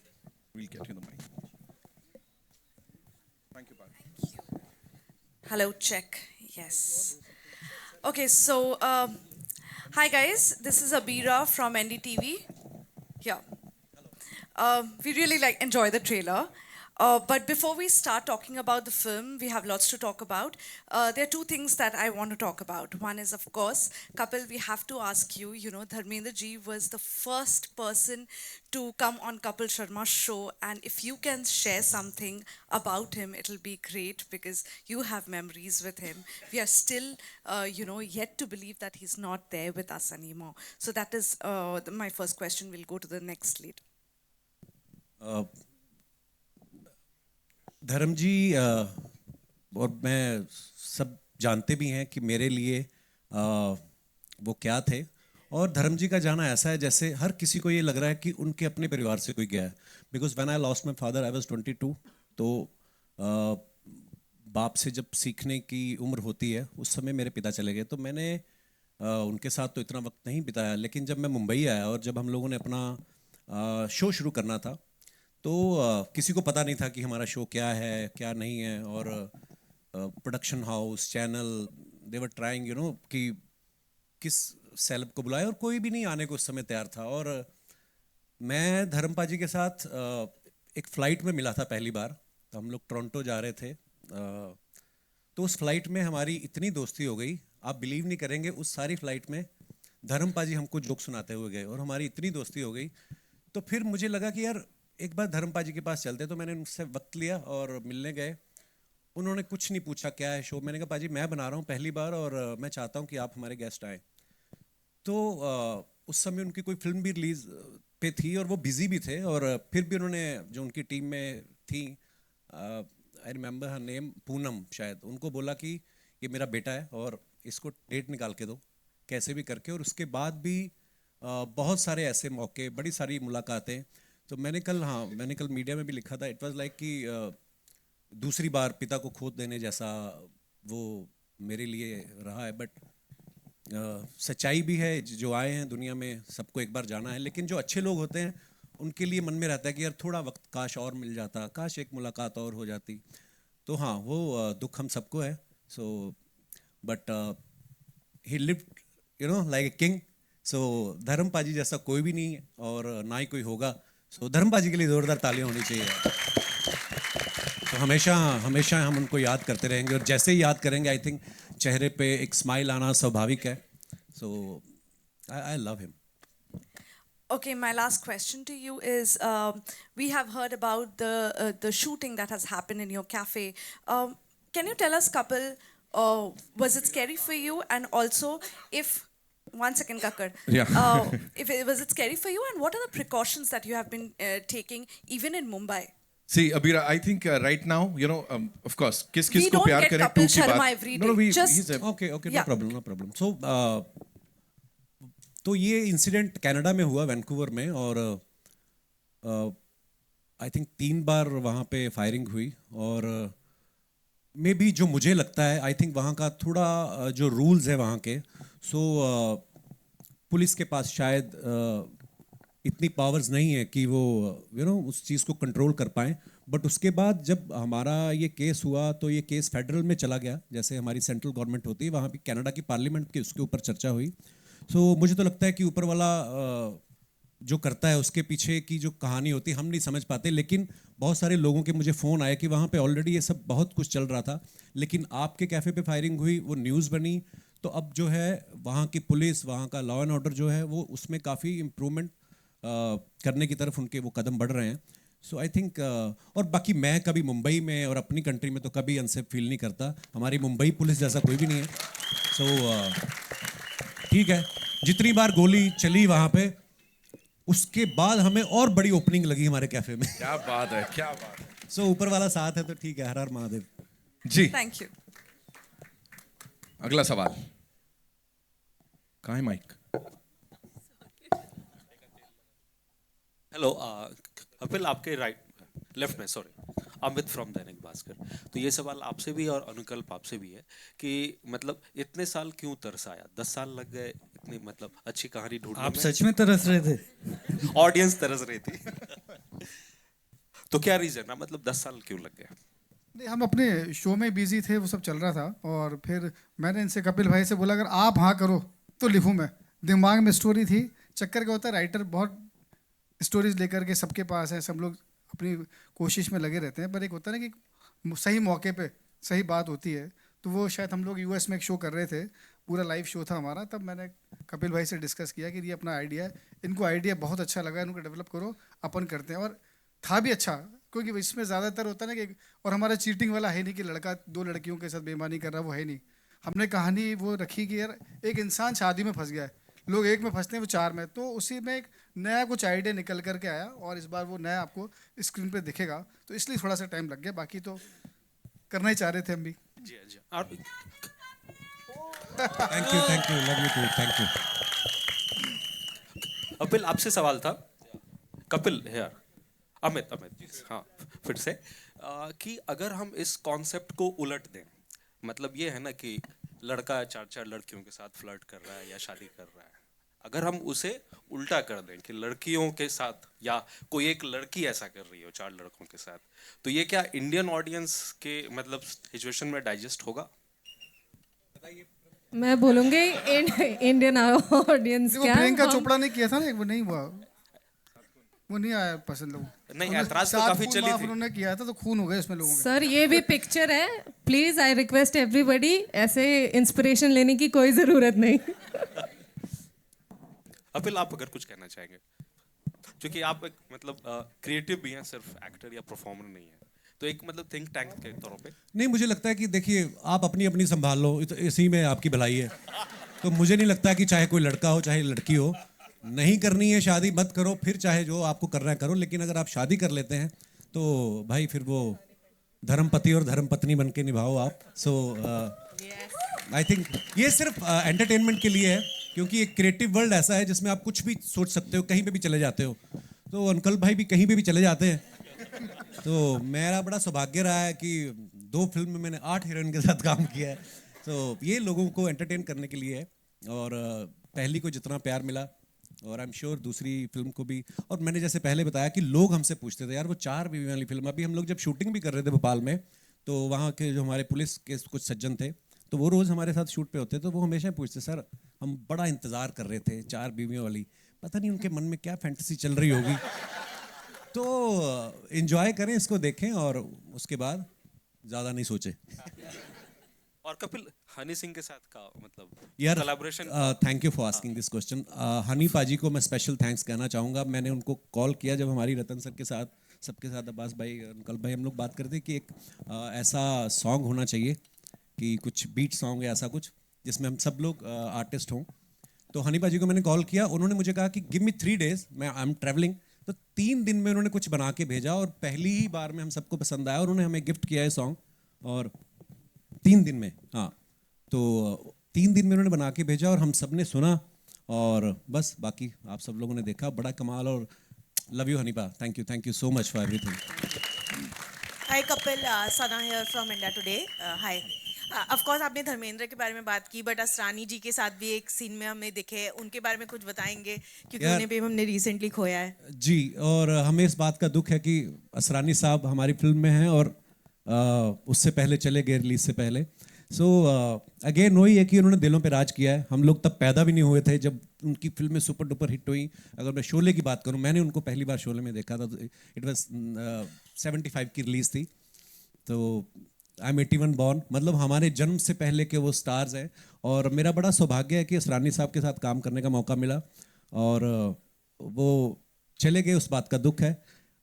we'll get you the mic. Thank you, Parth. Hello, check. Yes. Okay, so hi guys, this is Abira from NDTV. Yeah. We really enjoy the trailer. But before we start talking about the film, we have lots to talk about. There are two things that I want to talk about. One is, of course, Kapil, we have to ask you, Dharmendra ji was the first person to come on Kapil Sharma's show, and if you can share something about him, it'll be great because you have memories with him. We are still, yet to believe that he's not there with us anymore. So that is my first question. We'll go to the next lead. धर्म जी और मैं सब जानते भी हैं कि मेरे लिए वो क्या थे, और धर्म जी का जाना ऐसा है जैसे हर किसी को ये लग रहा है कि उनके अपने परिवार से कोई गया है। Because when I lost my father I was 22, तो बाप से जब सीखने की उम्र होती है उस समय मेरे पिता चले गए, तो मैंने उनके साथ तो इतना वक्त नहीं बिताया। लेकिन जब मैं मुंबई आया और जब हम लोगों ने अपना शो शुरू करना था, तो किसी को पता नहीं था कि हमारा शो क्या है क्या नहीं है, और production house, channel, they were trying कि किस सेलेब को बुलाए, और कोई भी नहीं आने को उस समय तैयार था। और मैं धर्मपा जी के साथ एक फ़्लाइट में मिला था पहली बार, तो हम लोग टोरंटो जा रहे थे, तो उस फ्लाइट में हमारी इतनी दोस्ती हो गई, आप बिलीव नहीं करेंगे, उस सारी फ्लाइट में धर्मपा जी हमको जोक सुनाते हुए गए और हमारी इतनी दोस्ती हो गई। तो फिर मुझे लगा कि यार एक बार धर्मपा जी के पास चलते, तो मैंने उनसे वक्त लिया और मिलने गए, उन्होंने कुछ नहीं पूछा क्या है शो। मैंने कहा पाजी मैं बना रहा हूँ पहली बार और मैं चाहता हूँ कि आप हमारे गेस्ट आए। तो उस समय उनकी कोई फिल्म भी रिलीज पे थी और वो बिजी भी थे, और फिर भी उन्होंने जो उनकी टीम में थी, I remember her name, Poonam शायद, उनको बोला कि ये मेरा बेटा है और इसको डेट निकाल के दो कैसे भी करके। और उसके बाद भी बहुत सारे ऐसे मौके, बड़ी सारी मुलाकातें। तो मैंने कल मीडिया में भी लिखा था, इट वाज लाइक कि दूसरी बार पिता को खो देने जैसा वो मेरे लिए रहा है। बट सच्चाई भी है, जो आए हैं दुनिया में सबको एक बार जाना है, लेकिन जो अच्छे लोग होते हैं उनके लिए मन में रहता है कि यार थोड़ा वक्त काश और मिल जाता, काश एक मुलाकात और हो जाती। तो हाँ, वो दुख हम सबको है। So but he lived you know like a king. So Dharam paaji जैसा कोई भी नहीं है और ना ही कोई होगा। सो धर्म पाजी के लिए जोरदार तालियां होनी चाहिए। तो हमेशा हमेशा हम उनको याद करते रहेंगे, और जैसे ही याद करेंगे आई थिंक चेहरे पे एक स्माइल आना स्वाभाविक है। So I love him. Okay, my last question to you is, we have heard about the shooting that has happened in your cafe. Can you tell us, Kapil, was it scary for you? And also, if, one second, Kakar. Yeah. Was it scary for you? And what are the precautions that you have been taking, even in Mumbai? See, Abira, I think right now, you know, of course, किस We को don't प्यार get करें Kapil to की Sharma बात। every No, day. no, Just- okay, Yeah. no problem. So तो ये incident Canada में हुआ, वैंकूवर में, और आई थिंक 3 बार वहाँ पे फायरिंग हुई। और मे बी जो मुझे लगता है, आई थिंक वहाँ का थोड़ा जो रूल्स है वहाँ के, सो पुलिस के पास शायद इतनी पावर्स नहीं है कि वो यू नो उस चीज़ को कंट्रोल कर पाएँ। बट उसके बाद जब हमारा ये केस हुआ तो ये केस फेडरल में चला गया, जैसे हमारी सेंट्रल गवर्नमेंट होती है, वहाँ भी कनाडा की पार्लियामेंट की उसके ऊपर चर्चा हुई। सो मुझे तो लगता है कि ऊपर वाला जो करता है उसके पीछे की जो कहानी होती है हम नहीं समझ पाते। लेकिन बहुत सारे लोगों के मुझे फ़ोन आए कि वहाँ पे ऑलरेडी ये सब बहुत कुछ चल रहा था, लेकिन आपके कैफ़े पे फायरिंग हुई, वो न्यूज़ बनी, तो अब जो है वहाँ की पुलिस, वहाँ का लॉ एंड ऑर्डर जो है वो उसमें काफ़ी इम्प्रूवमेंट करने की तरफ उनके वो कदम बढ़ रहे हैं। सो आई थिंक और बाकी मैं कभी मुंबई में और अपनी कंट्री में तो कभी अनसेफ फील नहीं करता। हमारी मुंबई पुलिस जैसा कोई भी नहीं है। सो ठीक है, जितनी बार गोली चली वहाँ पे, उसके बाद हमें और बड़ी ओपनिंग लगी हमारे कैफे में। क्या बात है, क्या बात है। सो ऊपर वाला साथ है तो ठीक है। हर हर महादेव जी। Thank you. अगला सवाल कहाँ है माइक? हेलो कपिल, आपके लेफ्ट में, सॉरी, अमित फ्रॉम दैनिक भास्कर। तो ये सवाल आपसे भी और अनुकल्प आपसे भी है कि मतलब इतने साल क्यों तरस आया? 10 साल लग गए इतनी मतलब अच्छी कहानी ढूंढने में। आप सच में तरस रहे थे? ऑडियंस तरस रही थी। तो क्या रीजन है, मतलब 10 साल क्यों लग गए? नहीं, हम अपने शो में बिजी थे, वो सब चल रहा था, और फिर मैंने इनसे, कपिल भाई से बोला अगर आप हाँ करो तो लिखूँ मैं। दिमाग में स्टोरी थी। चक्कर क्या होता है, राइटर बहुत स्टोरीज लेकर के सबके पास है, सब लोग अपनी कोशिश में लगे रहते हैं, पर एक होता है ना कि सही मौके पे सही बात होती है। तो वो शायद हम लोग यूएस में एक शो कर रहे थे, पूरा लाइव शो था हमारा, तब मैंने कपिल भाई से डिस्कस किया कि ये अपना आइडिया है, इनको आइडिया बहुत अच्छा लगा, इनको डेवलप करो, अपन करते हैं। और था भी अच्छा, क्योंकि इसमें ज़्यादातर होता है ना कि, और हमारा चीटिंग वाला है नहीं कि लड़का 2 लड़कियों के साथ बेईमानी कर रहा है, वो है नहीं। हमने कहानी वो रखी कि यार एक इंसान शादी में फंस गया है, लोग एक में फंसते हैं, वो 4 में, तो उसी में एक नया कुछ आइडिया निकल करके आया, और इस बार वो नया आपको स्क्रीन पे दिखेगा, तो इसलिए थोड़ा सा टाइम लग गया। बाकी तो करना ही चाह रहे थे हम भी। जी जी। और thank you love you too, thank you. Kapil, आपसे सवाल था। कपिल यार, अमित हाँ, फिर से कि अगर हम इस कॉन्सेप्ट को उलट दें, मतलब ये है ना कि लड़का 4 लड़कियों के साथ फ्लर्ट कर रहा है या शादी कर रहा है, अगर हम उसे उल्टा कर दें कि लड़कियों के साथ या कोई एक लड़की ऐसा कर रही हो 4 लड़कों के साथ, तो ये क्या इंडियन ऑडियंस के मतलब सिचुएशन में डाइजेस्ट होगा? मैं बोलूँगी इंडियन ऑडियंस वो क्या, प्रियंका हम- चोपड़ा ने किया था ना, वो नहीं हुआ, वो नहीं आया पसंद लोगों को। नहीं, उन्होंने ऐतराज तो 7 काफी खून चली माफ थी। उन्होंने किया था, तो खून हो गए इसमें लोगों के। सर ये भी पिक्चर है, प्लीज आई रिक्वेस्ट एवरीबॉडी, ऐसे इंस्पिरेशन लेने की कोई ज़रूरत नहीं। कपिल, आप अगर कुछ कहना चाहेंगे, क्योंकि आप एक मतलब क्रिएटिव भी हैं, सिर्फ एक्टर या परफॉर्मर नहीं है, तो एक मतलब थिंक टैंक के तौर पे नहीं, मुझे लगता है कि देखिए आप अपनी अपनी संभाल लो, इसी में आपकी भलाई है। तो मुझे नहीं लगता कि चाहे कोई लड़का हो चाहे लड़की हो, नहीं करनी है शादी मत करो, फिर चाहे जो आपको करना है करो। लेकिन अगर आप शादी कर लेते हैं तो भाई फिर वो धर्मपति और धर्मपत्नी बन के निभाओ आप। सो आई थिंक ये सिर्फ एंटरटेनमेंट के लिए है, क्योंकि एक क्रिएटिव वर्ल्ड ऐसा है जिसमें आप कुछ भी सोच सकते हो, कहीं पे भी चले जाते हो। तो अंकल भाई भी कहीं पे भी चले जाते हैं। तो मेरा बड़ा सौभाग्य रहा है कि 2 फिल्म में मैंने 8 हीरोइन के साथ काम किया है। तो ये लोगों को एंटरटेन करने के लिए है। और पहली को जितना प्यार मिला, और आई एम श्योर दूसरी फिल्म को भी। और मैंने जैसे पहले बताया कि लोग हमसे पूछते थे यार वो 4 बीवी वाली फिल्म, अभी हम लोग जब शूटिंग भी कर रहे थे भोपाल में, तो वहाँ के जो हमारे पुलिस के कुछ सज्जन थे, तो वो रोज़ हमारे साथ शूट पे होते, तो वो हमेशा पूछते सर हम बड़ा इंतज़ार कर रहे थे 4 बीवियों वाली, पता नहीं उनके मन में क्या फैंटेसी चल रही होगी। तो एंजॉय करें, इसको देखें और उसके बाद ज़्यादा नहीं सोचें। और कपिल हनी सिंह के साथ का मतलब यार collaboration. Thank you for asking this question. Honey पाजी को मैं स्पेशल थैंक्स कहना चाहूँगा। मैंने उनको कॉल किया जब हमारी रतन सर के साथ, सबके साथ, अब्बास भाई, अंकल भाई, हम लोग बात करते थे कि एक ऐसा सॉन्ग होना चाहिए कि कुछ बीट सॉन्ग या ऐसा कुछ जिसमें हम सब लोग आर्टिस्ट हों। तो हनी पाजी को मैंने कॉल किया, उन्होंने मुझे कहा कि गिव मी 3 days, मैं आई एम ट्रैवलिंग। तो 3 दिन में उन्होंने कुछ बना के भेजा और पहली ही बार में हम सबको पसंद आया और उन्होंने हमें गिफ्ट किया है सॉन्ग। और 3 दिन में, हाँ, तो 3 दिन में उन्होंने बना के भेजा और हम सब ने सुना और बस बाकी आप सब लोगों ने देखा। बड़ा कमाल। और लव यू हनीपा, thank you so much for everything. Hi Kapil, Sana here from India Today. Hi, of course आपने धर्मेंद्र के बारे में बात की, बट असरानी जी के साथ भी एक सीन में हमने दिखे, उनके बारे में कुछ बताएंगे क्योंकि उन्हें भी हमने रिसेंटली खोया है। जी, और हमें इस बात का दुख है कि असरानी साहब हमारी फिल्म में हैं और उससे पहले चले गए, रिलीज से पहले। सो अगेन वही है कि उन्होंने दिलों पे राज किया है। हम लोग तब पैदा भी नहीं हुए थे जब उनकी फिल्में सुपर डुपर हिट हुई। अगर मैं शोले की बात करूं, मैंने उनको पहली बार शोले में देखा था, इट वाज 75 की रिलीज थी। तो आई एम 81 बॉर्न, मतलब हमारे जन्म से पहले के वो स्टार्स हैं। और मेरा बड़ा सौभाग्य है कि असरानी साहब के साथ काम करने का मौका मिला और वो चले गए, उस बात का दुख है।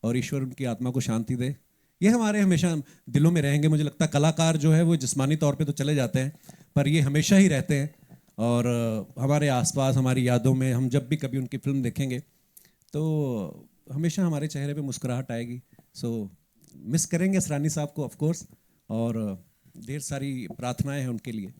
और ईश्वर उनकी आत्मा को शांति दे। ये हमारे हमेशा दिलों में रहेंगे। मुझे लगता है कलाकार जो है वो जिस्मानी तौर पे तो चले जाते हैं, पर ये हमेशा ही रहते हैं और हमारे आसपास, हमारी यादों में। हम जब भी कभी उनकी फिल्म देखेंगे तो हमेशा हमारे चेहरे पे मुस्कुराहट आएगी। सो मिस करेंगे असरानी साहब को ऑफ कोर्स, और ढेर सारी प्रार्थनाएं हैं उनके लिए।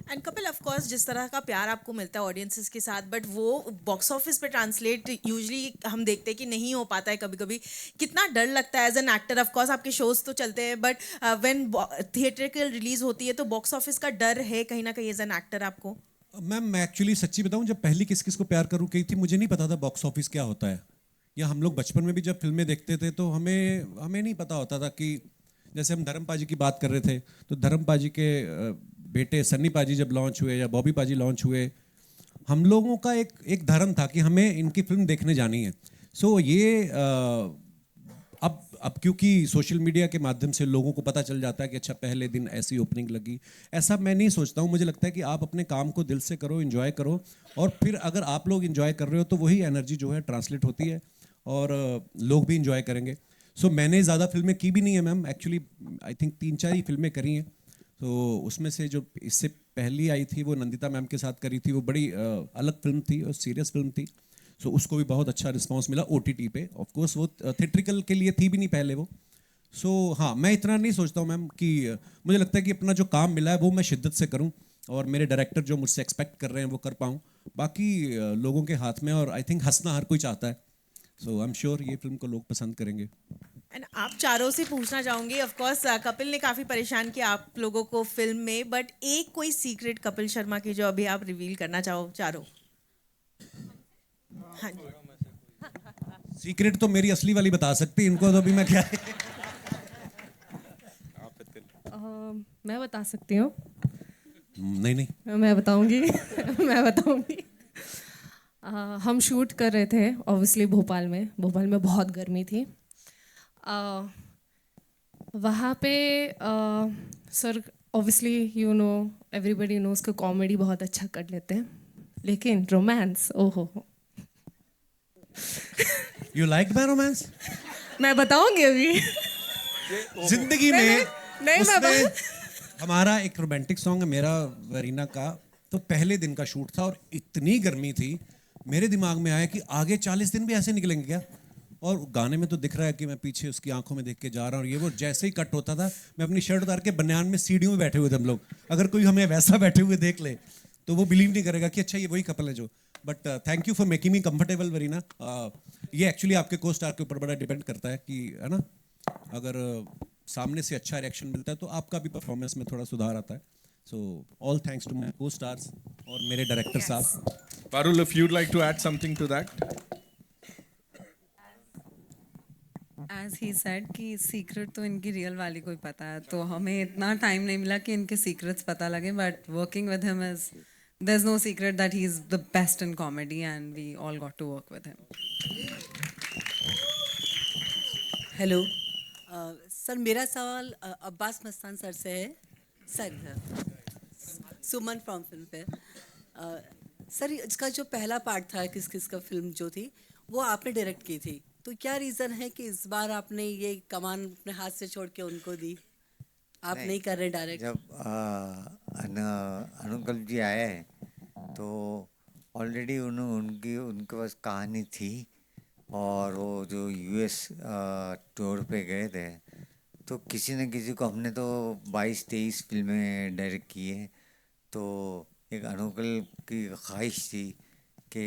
एंड कपिल, ऑफ कोर्स जिस तरह का प्यार आपको मिलता है ऑडियंसेस के साथ, बट वो बॉक्स ऑफिस पे ट्रांसलेट यूजुअली हम देखते हैं कि नहीं हो पाता है कभी कभी। कितना डर लगता है as an actor? Of course आपके शोज तो चलते हैं, बट व्हेन थिएट्रिकल रिलीज होती है तो बॉक्स ऑफिस का डर है कहीं ना कहीं एज एन एक्टर आपको? मैम मैं एक्चुअली सच्ची बताऊं, जब पहली किस किस को प्यार करूं कही थी, मुझे नहीं पता था बॉक्स ऑफिस क्या होता है। या हम लोग बचपन में भी जब फिल्में देखते थे तो हमें नहीं पता होता था कि जैसे हम धर्म पाजी की बात कर रहे थे, तो धर्म पाजी के बेटे सन्नी पाजी जब लॉन्च हुए या बॉबी पाजी लॉन्च हुए, हम लोगों का एक धर्म था कि हमें इनकी फिल्म देखने जानी है। सो ये अब क्योंकि सोशल मीडिया के माध्यम से लोगों को पता चल जाता है कि अच्छा पहले दिन ऐसी ओपनिंग लगी, ऐसा मैं नहीं सोचता हूँ। मुझे लगता है कि आप अपने काम को दिल से करो, एंजॉय करो, और फिर अगर आप लोग एंजॉय कर रहे हो तो वही एनर्जी जो है ट्रांसलेट होती है और लोग भी एंजॉय करेंगे। सो मैंने ज़्यादा फिल्में की भी नहीं है मैम, एक्चुअली आई थिंक 3-4 ही फिल्में करी हैं। तो उसमें से जो इससे पहली आई थी वो नंदिता मैम के साथ करी थी, वो बड़ी अलग फिल्म थी और सीरियस फिल्म थी। सो उसको भी बहुत अच्छा रिस्पांस मिला OTT पे। ऑफ कोर्स वो थिएट्रिकल के लिए थी भी नहीं पहले वो। सो हाँ, मैं इतना नहीं सोचता हूँ मैम कि मुझे लगता है कि अपना जो काम मिला है वो मैं शिद्दत से करूँ और मेरे डायरेक्टर जो मुझसे एक्सपेक्ट कर रहे हैं वो कर पाऊँ। बाकी लोगों के हाथ में, और आई थिंक हंसना हर कोई चाहता है। सो आई एम श्योर ये फिल्म को लोग पसंद करेंगे। एंड आप चारों से पूछना चाहूँगी, ऑफ कोर्स कपिल ने काफ़ी परेशान किया आप लोगों को फिल्म में, बट एक कोई सीक्रेट कपिल शर्मा की जो अभी आप रिवील करना चाहो चारों? हाँ जी। सीक्रेट तो मेरी असली वाली बता सकती, इनको तो अभी मैं क्या मैं बता सकती हूँ। नहीं मैं बताऊंगी मैं बताऊंगी। हम शूट कर रहे थे ऑब्वियसली भोपाल में बहुत गर्मी थी। वहाँ पे sir obviously you know everybody knows का कॉमेडी बहुत अच्छा कर लेते हैं, लेकिन रोमांस ओहो। You like my romance? मैं बताऊंगी अभी। जिंदगी में नहीं बाबा। हमारा एक रोमांटिक सॉन्ग है मेरा वरीना का, तो पहले दिन का शूट था और इतनी गर्मी थी, मेरे दिमाग में आया कि आगे 40 दिन भी ऐसे निकलेंगे क्या। और गाने में तो दिख रहा है कि मैं पीछे उसकी आंखों में देख के जा रहा हूँ, ये वो जैसे ही कट होता था मैं अपनी शर्ट उतार के बनियान में सीढ़ियों में बैठे हुए थे हम लोग। अगर कोई हमें वैसा बैठे हुए देख ले तो वो बिलीव नहीं करेगा कि अच्छा ये वही कपल है जो। But thank you for making me comfortable Varina. ये एक्चुअली आपके को स्टार के ऊपर बड़ा डिपेंड करता है कि है ना, अगर सामने से अच्छा रिएक्शन मिलता है तो आपका भी परफॉर्मेंस में थोड़ा सुधार आता है। So all thanks to my co-stars और मेरे डायरेक्टर साहब। Parul, if you'd like to add something to that. As he said कि सीक्रेट तो इनकी रियल वाली को ही पता है, तो हमें इतना टाइम नहीं मिला कि इनके सीक्रेट्स पता लगे, but working with him is there's no secret that he's the best in comedy and we all got to work with him. Hello sir, मेरा सवाल अब्बास मस्तान सर से है। Sir Suman from film fair. Sir, इसका जो पहला part था किस किस का फिल्म जो थी वो आपने डायरेक्ट की थी, तो क्या रीज़न है कि इस बार आपने ये कमान अपने हाथ से छोड़ के उनको दी, आप नहीं कर रहे डायरेक्ट? जब अनुकल्प जी आए हैं तो ऑलरेडी उनके पास कहानी थी और वो जो यूएस टूर पे गए थे तो किसी न किसी को हमने तो 22-23 फिल्में डायरेक्ट की है, तो एक अनुकल्प की ख्वाहिश थी कि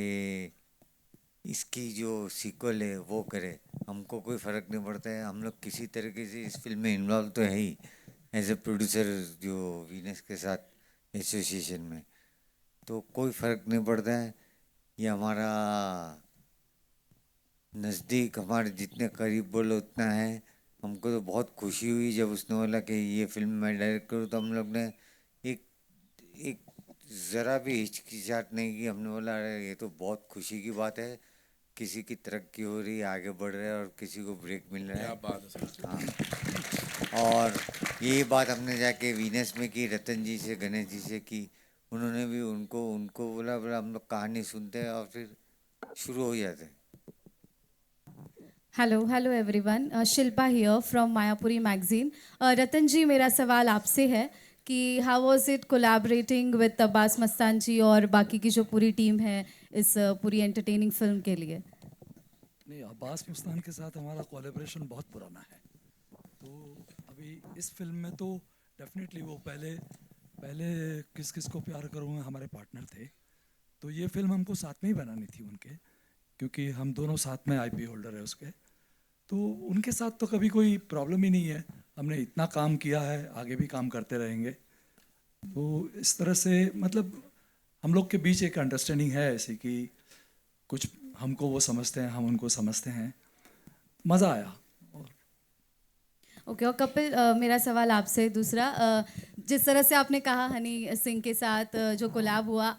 इसकी जो सीक्वल है वो करे। हमको कोई फ़र्क नहीं पड़ता है, हम लोग किसी तरीके से इस फिल्म में इन्वॉल्व तो है ही एज ए प्रोड्यूसर जो वीनस के साथ एसोसिएशन में, तो कोई फ़र्क नहीं पड़ता है। ये हमारा नज़दीक, हमारे जितने करीब बोलो उतना है। हमको तो बहुत खुशी हुई जब उसने बोला कि ये फिल्म मैं डायरेक्ट करूँ, तो हम लोग ने एक ज़रा भी हिचकिचाहट नहीं की। हमने बोला अरे ये तो बहुत खुशी की बात है, किसी की तरक्की हो रही है, आगे बढ़ रहा है और किसी को ब्रेक मिल रहा है। हाँ, और ये बात हमने जाके वीनस में की, रतन जी से, गणेश जी से की। उन्होंने भी उनको बोला हम लोग कहानी सुनते हैं और फिर शुरू हो जाते हैं। Hello everyone, Shilpa here from Mayapuri magazine. Ratan ji, मेरा सवाल आपसे है कि how was it collaborating with Abbas Mastan ji और बाकी की जो पूरी टीम है इस पूरी एंटरटेनिंग फिल्म के लिए? नहीं, अब्बास मस्तान के साथ हमारा कोलैबोरेशन बहुत पुराना है, तो अभी इस फिल्म में तो डेफिनेटली वो पहले किस किस को प्यार करूँगा हमारे पार्टनर थे, तो ये फिल्म हमको साथ में ही बनानी थी उनके, क्योंकि हम दोनों साथ में आईपी होल्डर है उसके, तो उनके साथ तो कभी कोई प्रॉब्लम ही नहीं है। हमने इतना काम किया है, आगे भी काम करते रहेंगे। तो इस तरह से मतलब हम लोग के बीच एक अंडरस्टैंडिंग है ऐसी कि कुछ हमको वो समझते हैं, हम उनको समझते हैं, मज़ा आया। ओके, और कपिल, मेरा सवाल आपसे दूसरा, जिस तरह से आपने कहा हनी सिंह के साथ जो कोलैब हुआ,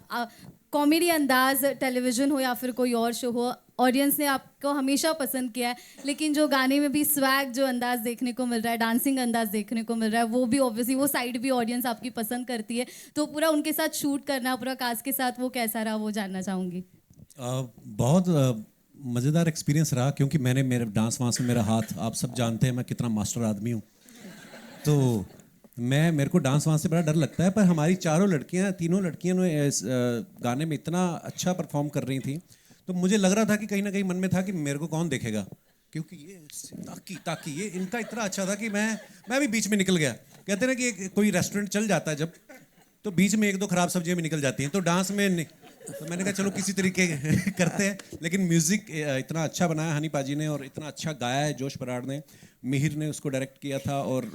कॉमेडी अंदाज टेलीविज़न हो या फिर कोई और शो हो, ऑडियंस ने आपको हमेशा पसंद किया है, लेकिन जो गाने में भी स्वैग जो अंदाज देखने को मिल रहा है, डांसिंग अंदाज देखने को मिल रहा है, वो भी ऑब्वियसली वो साइड भी ऑडियंस आपकी पसंद करती है, तो पूरा उनके साथ शूट करना, पूरा कास्ट के साथ वो कैसा रहा, वो जानना चाहूँगी। बहुत मज़ेदार एक्सपीरियंस रहा, क्योंकि मैंने मेरे डांस वांस में मेरा हाथ, आप सब जानते हैं मैं कितना मास्टर आदमी हूँ, तो मेरे को डांस वांस से बड़ा डर लगता है। पर हमारी तीनों लड़कियां इस गाने में इतना अच्छा परफॉर्म कर रही थी, तो मुझे लग रहा था कि कहीं ना कहीं मन में था कि मेरे को कौन देखेगा, क्योंकि ये ताकि ये इनका इतना अच्छा था कि मैं भी बीच में निकल गया। कहते ना कि कोई रेस्टोरेंट चल जाता है जब, तो बीच में 1-2 खराब सब्जियां भी निकल जाती हैं, तो डांस में तो मैंने कहा चलो किसी तरीके करते हैं। लेकिन म्यूज़िक इतना अच्छा बनाया हनी पाजी ने और इतना अच्छा गाया है जोश बराड़ ने, मिहिर ने उसको डायरेक्ट किया था, और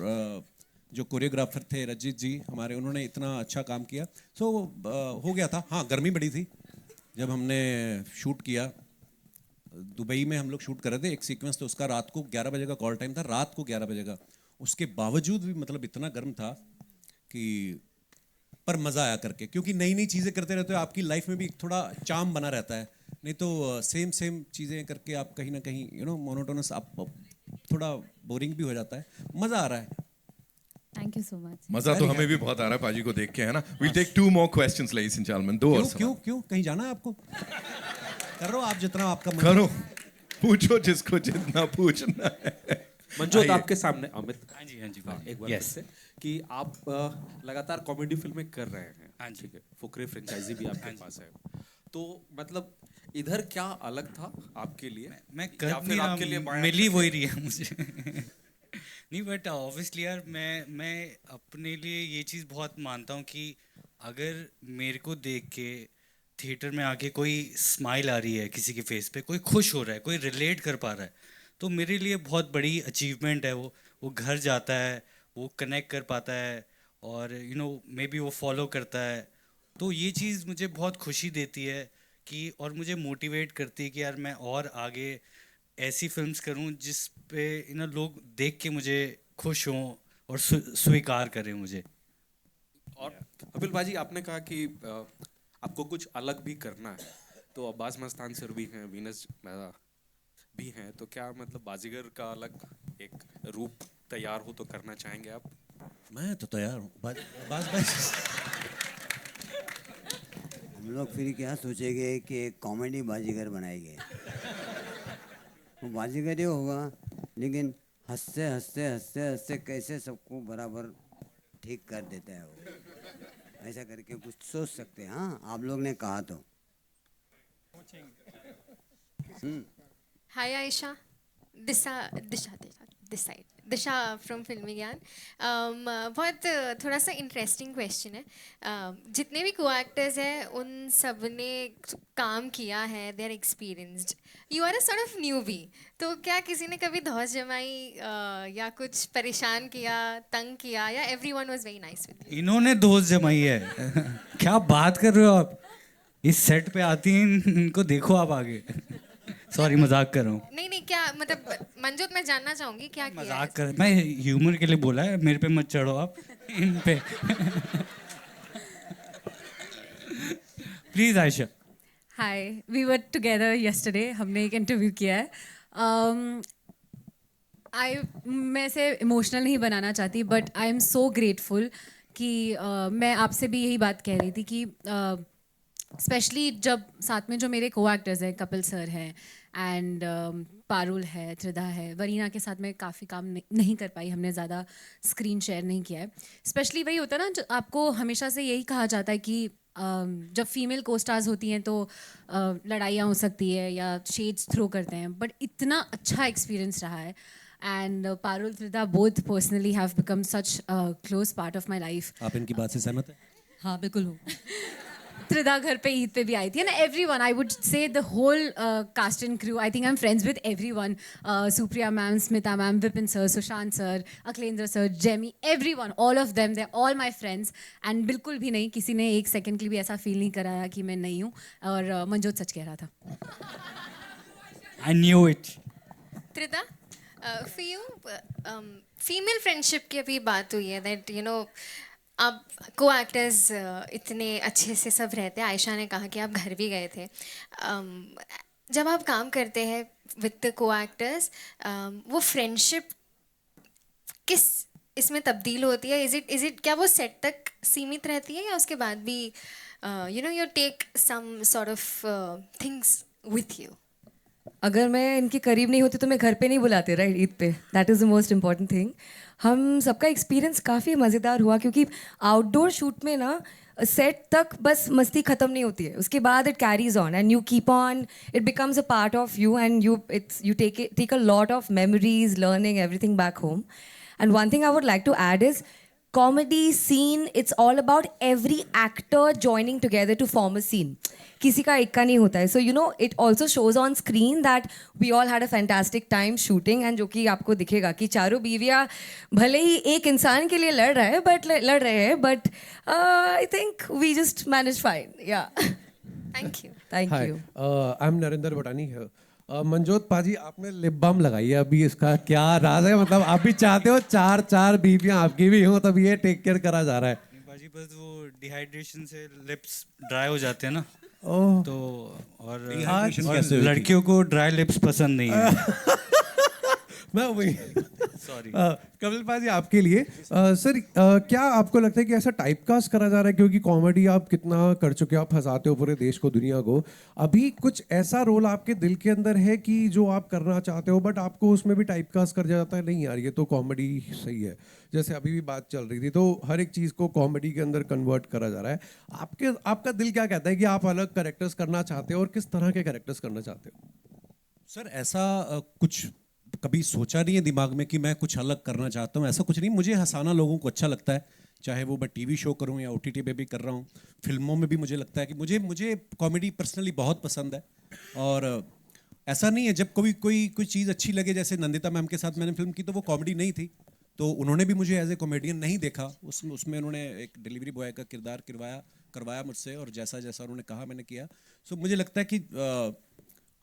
जो कोरियोग्राफर थे रजित जी हमारे, उन्होंने इतना अच्छा काम किया। सो हो गया था। हाँ, गर्मी बड़ी थी जब हमने शूट किया। दुबई में हम लोग शूट कर रहे थे, एक सीक्वेंस तो उसका रात को 11 बजे का कॉल टाइम था, रात को 11 बजे का, उसके बावजूद भी मतलब इतना गर्म था कि पर मज़ा आया करके, क्योंकि नई नई चीज़ें करते रहते हो, आपकी लाइफ में भी थोड़ा चार्म बना रहता है। नहीं तो सेम चीज़ें करके आप कहीं ना कहीं मोनोटोनस, आप थोड़ा बोरिंग भी हो जाता है। मज़ा आ रहा है। Thank you so much. मजा तो हमें भी बहुत आ रहा है पाजी को देख के, है ना। We'll take 2 more questions, ladies and gentlemen. 2 और सवाल। क्यों कहीं जाना है आपको? करो आप जितना आपका मन करो, पूछो जिसको जितना पूछना है। मंजोत आइए। आपके सामने अमित। हाँ जी, हाँ जी, हाँ, एक बार yes. फिर से कि आप लगातार कॉमेडी फिल्में कर रहे हैं। हाँ ठीक है, फुकरे फ्रेंचाइजी भी आपके पास है, तो मतलब इधर क्या अलग था आपके लिए? मैं या कर फिर नहीं रहा, आपके लिए बाया मिली था वही कि- रही है मुझे। नहीं बट ऑब्वियसली यार मैं अपने लिए ये चीज़ बहुत मानता हूँ कि अगर मेरे को देख के थिएटर में आके कोई स्माइल आ रही है किसी के फेस पे, कोई खुश हो रहा है, कोई रिलेट कर पा रहा है, तो मेरे लिए बहुत बड़ी अचीवमेंट है। वो घर जाता है, वो कनेक्ट कर पाता है और यू नो मे बी वो फॉलो करता है, तो ये चीज़ मुझे बहुत खुशी देती है कि और मुझे मोटिवेट करती है कि यार मैं और आगे ऐसी फिल्म्स करूं जिस पे लोग देख के मुझे खुश हों और स्वीकार करें मुझे। और कपिल बाजी, आपने कहा कि आपको कुछ अलग भी करना है, तो अब्बास मस्तान सर भी हैं, वीनस भी हैं, तो क्या मतलब बाजीगर का अलग एक रूप तैयार हो तो करना चाहेंगे आप? मैं तो तैयार हूँ। बस हम लोग फिर क्या सोचेंगे कि एक कॉमेडी बाजीगर बनाएंगे। वो बाजीगर ही होगा, लेकिन हंसते हंसते हंसते हंसते कैसे सबको बराबर ठीक कर देता है वो, ऐसा करके कुछ सोच सकते हैं। हाँ, आप लोग ने कहा तो। Hi Aisha, this side, Disha from फिल्मी ज्ञान। बहुत थोड़ा सा इंटरेस्टिंग क्वेश्चन है। जितने भी को एक्टर्स हैं उन सब ने काम किया है, they are experienced, you are a sort of newbie, तो क्या किसी ने कभी धौस जमाई या कुछ परेशान किया, तंग किया, या everyone was very nice with you? इन्होंने दोस्त जमाई है। क्या बात कर रहे हो आप? इस सेट पे आती हैं, इनको देखो आप आगे। सॉरी, मजाक कर रहा हूँ। नहीं क्या मतलब मंजोत, मैं जानना चाहूंगी क्या किया है? मजाक कर, मैं ह्यूमर के लिए बोला है, मेरे पे मत चढ़ो आप इन पे। Please Ayesha. Hi, we were together yesterday, हमने एक इंटरव्यू किया है। मैं इसे इमोशनल नहीं बनाना चाहती, but I am so grateful कि मैं आपसे भी यही बात कह रही थी कि स्पेशली जब साथ में जो मेरे को एक्टर्स हैं, कपिल सर हैं एंड पारुल है, त्रिधा है, वरीना के साथ मैं काफ़ी काम नहीं कर पाई, हमने ज़्यादा स्क्रीन शेयर नहीं किया है। स्पेशली वही होता है ना, जो आपको हमेशा से यही कहा जाता है कि जब फीमेल को स्टार्स होती हैं तो लड़ाइयाँ हो सकती है या शेड्स थ्रो करते हैं, बट इतना अच्छा एक्सपीरियंस रहा है। And Parul, Tridha both personally have become such close part of my life. आप इनकी बात से सहमत हैं? हाँ, बिल्कुल हूँ। त्रिधा घर पे ईद पे भी आई थी, and everyone, I would say the whole cast and crew, I think I am friends with everyone, Supriya ma'am, Smita ma'am, Vipin sir, Sushant sir, Akhilendra sir, Jamie, everyone, all of them, they all my friends. And बिल्कुल भी नहीं, किसी ने एक second के लिए भी ऐसा फील नहीं कराया कि मैं नहीं हूँ, और मंजोत सच कह रहा था। I knew it. Tridha, for you female friendship की अभी बात हुई है, दैट यू नो आप को एक्टर्स इतने अच्छे से सब रहते हैं। आयशा ने कहा कि आप घर भी गए थे। जब आप काम करते हैं विद द को एक्टर्स, वो फ्रेंडशिप किस इसमें तब्दील होती है? इज इट क्या वो सेट तक सीमित रहती है, या उसके बाद भी you know you take some sort of things with you? अगर मैं इनके करीब नहीं होती तो मैं घर पे नहीं बुलाते, राइट, ईद पे। That is the most important thing. हम सबका एक्सपीरियंस काफ़ी मज़ेदार हुआ, क्योंकि आउटडोर शूट में ना सेट तक बस मस्ती ख़त्म नहीं होती है, उसके बाद it carries on and you keep on, it becomes a part of you and you take a lot of memories, learning everything back home. And one thing I would like to add is comedy scene, it's all about every actor joining together to form a scene. किसी का एक का नहीं होता है. So you know it also shows on screen that we all had a fantastic time shooting, and जो कि आपको दिखेगा कि चारों बीवियाँ भले ही एक इंसान के लिए लड़ रहे हैं but I think we just managed fine. Yeah. Thank you. Thank Hi, you. I'm Narinder Bhatani here. Manjot पाजी, आपने लिप बाम लगाई है, अभी इसका क्या राज है? मतलब आप भी चाहते हो चार बीवियां आपकी भी हो, तब ये टेक केयर करा जा रहा है? बाजी बस वो डिहाइड्रेशन से लिप्स ड्राई हो जाते हैं ना, ओह, तो और Dehydration कैसे हुई थी? लड़कियों को ड्राई लिप्स पसंद नहीं है। मैं वही सॉरी कपिल पाजी आपके लिए सर क्या आपको लगता है कि ऐसा टाइपकास्ट करा जा रहा है क्योंकि कॉमेडी आप कितना कर चुके हो, आप हंसाते हो पूरे देश को दुनिया को, अभी कुछ ऐसा रोल आपके दिल के अंदर है कि जो आप करना चाहते हो बट आपको उसमें भी टाइपकास्ट कर जाता है, नहीं यार ये तो कॉमेडी सही है, जैसे अभी भी बात चल रही थी, तो हर एक चीज़ को कॉमेडी के अंदर कन्वर्ट करा जा रहा है, आपका दिल क्या कहता है कि आप अलग कैरेक्टर्स करना चाहते हो और किस तरह के कैरेक्टर्स करना चाहते हो? सर ऐसा कुछ कभी सोचा नहीं है दिमाग में कि मैं कुछ अलग करना चाहता हूँ, ऐसा कुछ नहीं। मुझे हंसाना लोगों को अच्छा लगता है, चाहे वो मैं टीवी शो करूँ या OTT पे भी कर रहा हूँ, फिल्मों में भी मुझे लगता है कि मुझे कॉमेडी पर्सनली बहुत पसंद है। और ऐसा नहीं है जब कोई चीज़ अच्छी लगे, जैसे नंदिता मैम के साथ मैंने फिल्म की तो वो कॉमेडी नहीं थी, तो उन्होंने भी मुझे एज ए कॉमेडियन नहीं देखा, उसमें उन्होंने एक डिलीवरी बॉय का किरदार करवाया मुझसे और जैसा जैसा उन्होंने कहा मैंने किया। सो मुझे लगता है कि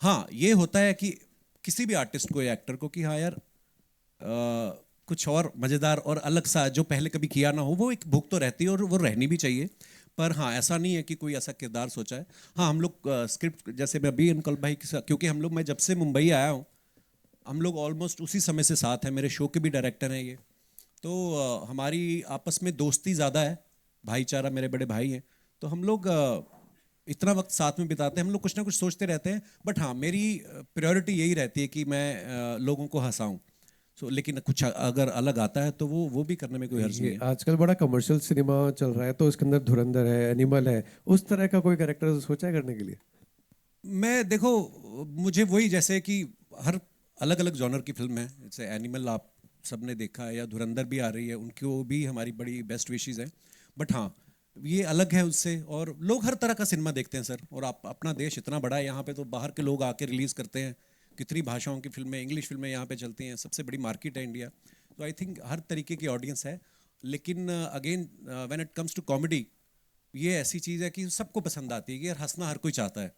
हाँ ये होता है कि किसी भी आर्टिस्ट को या एक्टर को कि हाँ यार कुछ और मज़ेदार और अलग सा जो पहले कभी किया ना हो, वो एक भूख तो रहती है और वो रहनी भी चाहिए। पर हाँ ऐसा नहीं है कि कोई ऐसा किरदार सोचा है। हाँ हम लोग स्क्रिप्ट जैसे मैं अभी अनुकल्प भाई के साथ, क्योंकि हम लोग मैं जब से मुंबई आया हूँ हम लोग ऑलमोस्ट उसी समय से साथ हैं, मेरे शो के भी डायरेक्टर हैं ये, तो हमारी आपस में दोस्ती ज़्यादा है, भाईचारा, मेरे बड़े भाई हैं, तो हम लोग इतना वक्त साथ में बिताते हैं, हम लोग कुछ ना कुछ सोचते रहते हैं। बट हाँ मेरी प्रायोरिटी यही रहती है कि मैं लोगों को हंसाऊं। लेकिन कुछ अगर अलग आता है तो वो भी करने में कोई हर्ज नहीं है। आजकल बड़ा कमर्शियल सिनेमा चल रहा है तो इसके अंदर धुरंधर है, एनिमल है, उस तरह का कोई कैरेक्टर सोचा है करने के लिए? मैं देखो मुझे वही, जैसे कि हर अलग अलग जॉनर की फिल्म है, जैसे एनिमल आप सबने देखा है या धुरंधर भी आ रही है, उनको भी हमारी बड़ी बेस्ट विशेज़ हैं। बट हाँ ये अलग है उससे, और लोग हर तरह का सिनेमा देखते हैं सर, और अपना देश इतना बड़ा है यहाँ पे, तो बाहर के लोग आके रिलीज़ करते हैं, कितनी भाषाओं की फिल्में, इंग्लिश फिल्में यहाँ पे चलती हैं, सबसे बड़ी मार्केट है इंडिया, तो आई थिंक हर तरीके की ऑडियंस है। लेकिन again when it comes to comedy, ये ऐसी चीज़ है कि सबको पसंद आती है कि यार हंसना हर कोई चाहता है,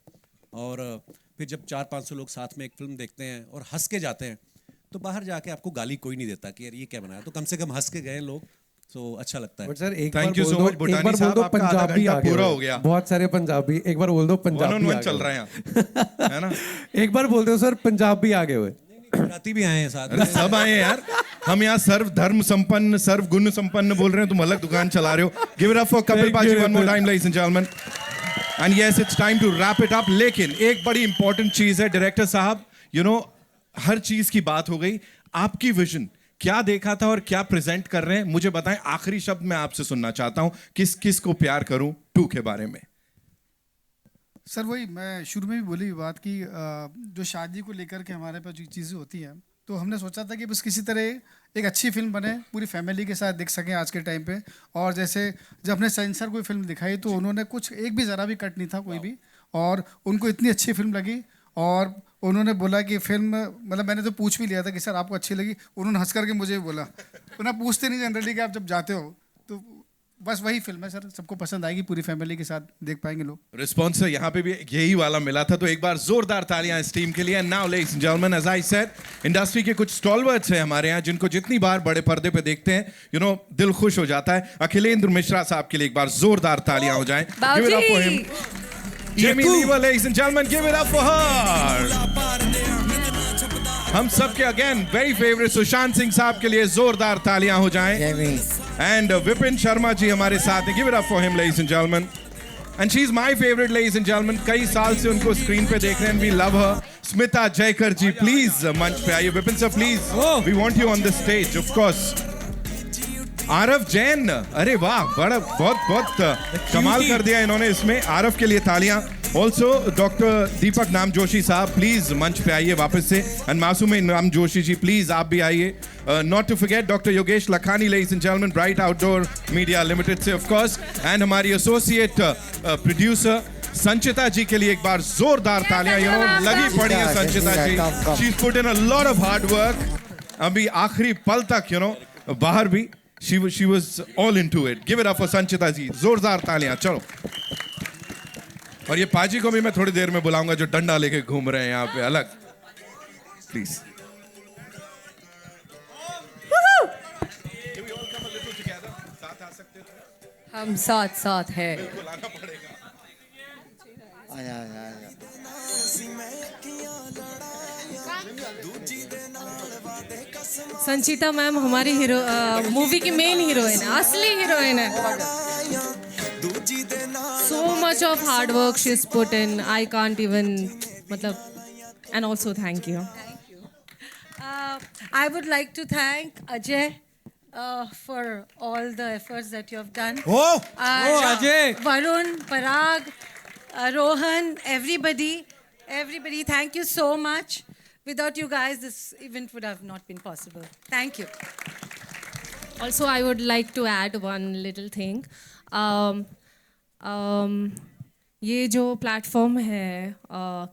और फिर जब 400-500 लोग साथ में एक फिल्म देखते हैं और हंस के जाते हैं, तो बाहर जाके आपको गाली कोई नहीं देता कि यार ये क्या बनाया, तो कम से कम हंस के गए लोग, तो अच्छा लगता है। बट सर एक बार बोल दो पंजाबी आ पूरा हो गया, बहुत सारे पंजाबी, एक बार बोल दो पंजाबी चल रहा है है ना? एक बार बोल दो सर पंजाबी आगे हुए, गुजराती भी आए हैं साथ में। सब आए हैं यार, हम यहाँ सर्व धर्म संपन्न, सर्व गुण संपन्न बोल रहे हैं, तुम अलग दुकान चला रहे हो। Give it up for Kapil paaji one more time ladies and gentlemen. And yes it's time to wrap it up. लेकिन एक बड़ी इंपॉर्टेंट चीज है डायरेक्टर साहब, यू नो हर चीज की बात हो गई, आपकी विजन क्या देखा था और क्या प्रेजेंट कर रहे हैं, मुझे बताएं। आखिरी शब्द मैं आपसे सुनना चाहता हूं, किस किस को प्यार करूं 2 के बारे में। सर वही मैं शुरू में भी बोली बात की, जो शादी को लेकर के हमारे पास जो चीज़ें होती हैं, तो हमने सोचा था कि बस किसी तरह एक अच्छी फिल्म बने, पूरी फैमिली के साथ देख सकें आज के टाइम पे। और जैसे जब हमने सेंसर कोई फिल्म दिखाई तो उन्होंने कुछ एक भी ज़रा भी कट नहीं था कोई भी, और उनको इतनी अच्छी फिल्म लगी, और उन्होंने बोला कि फिल्म, मतलब मैंने तो पूछ भी लिया था कि सर आपको अच्छी लगी, उन्होंने हंस करके मुझे बोला, उन्हें पूछते नहीं जनरली कि आप जब जाते हो, तो बस वही फिल्म है सर, सबको पसंद आएगी, पूरी फैमिली के साथ देख पाएंगे लोग। रिस्पॉन्स यहाँ पे भी यही वाला मिला था, तो एक बार जोरदार तालियां इस टीम के लिए। Now ladies and gentleman, as I said, industry के कुछ स्टॉलवर्ड्स हैं हमारे यहाँ, जिनको जितनी बार बड़े पर्दे पे देखते हैं, यू नो दिल खुश हो जाता है। अखिलेंद्र मिश्रा साहब के लिए एक बार जोरदार तालियां हो जाएं। Give it up for him. Jamie Lever, ladies and gentlemen, give it up for her. हम सब के again very favourite Sushant Singh साहब के लिए जोरदार तालियां हो जाएं। एंड विपिन शर्मा जी हमारे साथ हैं, give it up for him ladies and gentlemen. And she is my favorite ladies and gentlemen. कई साल से उनको स्क्रीन पे देख रहे हैं, we love her. Smita Jaykar ji please मंच पे आइए। Vipin sir please, we want you on the stage of course. Aarav Jain, अरे वाह, बड़ा बहुत कमाल कर दिया इन्होंने इसमें। आरव के लिए तालियां। ऑल्सो डॉक्टर दीपक नाम जोशी साहब प्लीज मंच पे आइए वापस से। एंड मासूम नाम जोशी जी प्लीज आप भी आइए। Not to forget doctor Yogesh Lakhani, ladies and gentleman, bright outdoor media limited से ऑफ कोर्स। एंड हमारी एसोसिएट प्रोड्यूसर संचिता जी के लिए एक बार जोरदार तालियां। यू नो लगी पड़ी है Sanchita ji, she is put in a lot of hard work. अभी आखिरी पल तक, यू नो बाहर भी she was all into it. Give it up for संचिता जी, जोरदार तालियां। चलो, और ये पाजी को भी मैं थोड़ी देर में बुलाऊंगा जो डंडा लेके घूम रहे हैं यहाँ पे अलग, प्लीज। हम साथ साथ है। आजा आजा आजा। संचिता मैम हमारी हीरो मूवी की मेन हीरोइन है, असली हीरोइन है. So much of hard work she's put in. I can't even मतलब. And also thank you. I would like to thank Ajay for all the efforts that you have done. Ajay! Varun, Parag, Rohan, everybody, thank you so much. Without you guys, this event would have not been possible. Thank you. Also, I would like to add one little thing. ये जो platform है,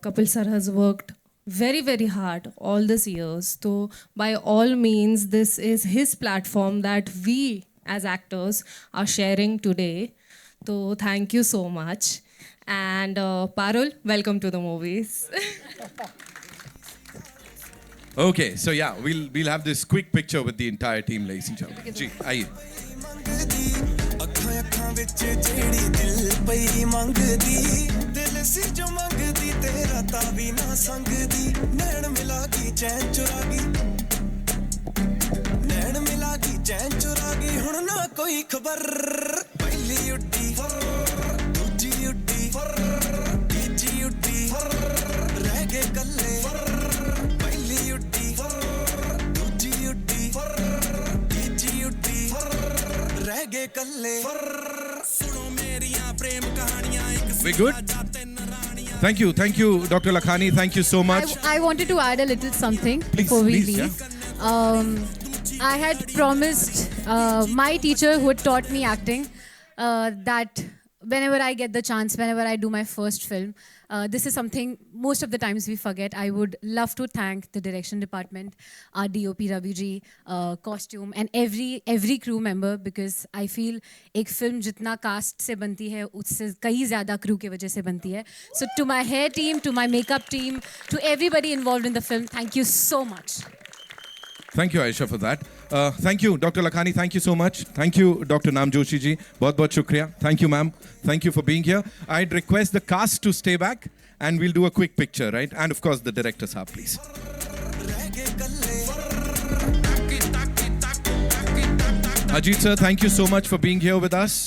Kapil sir has worked very, very hard all these years. So, by all means, this is his platform that we as actors are sharing today. So, thank you so much. And Parul, welcome to the movies. Okay, so yeah, we'll have this quick picture with the entire team, ladies and gentlemen. जी, आइए. ਅੱਖਾਂ ਵਿੱਚ ਜਿਹੜੀ ਦਿਲ ਪਈ ਮੰਗਦੀ ਦਿਲ ਸੀ ਜੋ ਮੰਗਦੀ ਤੇਰਾ ਤਾਂ ਵੀ ਨਾ ਸੰਗਦੀ ਨੈਣ ਮਿਲਾ ਗਈ ਚੈਨ ਚੁਰਾ ਗਈ ਨੈਣ ਮਿਲਾ ਗਈ ਚੈਨ ਚੁਰਾ ਗਈ ਹੁਣ ਨਾ ਕੋਈ ਖਬਰ ਪਹਿਲੀ ਉੱਡੀ ਦੂਜੀ ਉੱਡੀ ਤੀਜੀ ਉੱਡੀ ਰਹਿ ਗਏ ਕੱਲੇ ਪਹਿਲੀ ਉੱਡੀ ਦੂਜੀ ਉੱਡੀ ਤੀਜੀ ਉੱਡੀ ਰਹਿ ਗਏ ਕੱਲੇ ਸੁਣੋ ਮੇਰੀਆਂ ਪ੍ਰੇਮ ਕਹਾਣੀਆਂ We good? Thank you, Dr. Lakhani. Thank you so much. I wanted to add a little something before we leave. Yeah. I had promised my teacher who had taught me acting that whenever I get the chance, whenever I do my first film, this is something most of the times we forget. I would love to thank the direction department, our DOP Ravi ji, costume, and every crew member, because I feel एक film जितना cast से बनती है उससे कई ज़्यादा crew के वजह से बनती है. So to my hair team, to my makeup team, to everybody involved in the film, thank you so much. Thank you, Aisha, for that. Thank you, Dr. Lakhani. Thank you so much. Thank you, Dr. Naam Joshi ji. बहुत shukriya. Thank you, ma'am. Thank you for being here. I'd request the cast to stay back and we'll do a quick picture, right? And of course, the director sahab, please. Ajit sir, thank you so much for being here with us.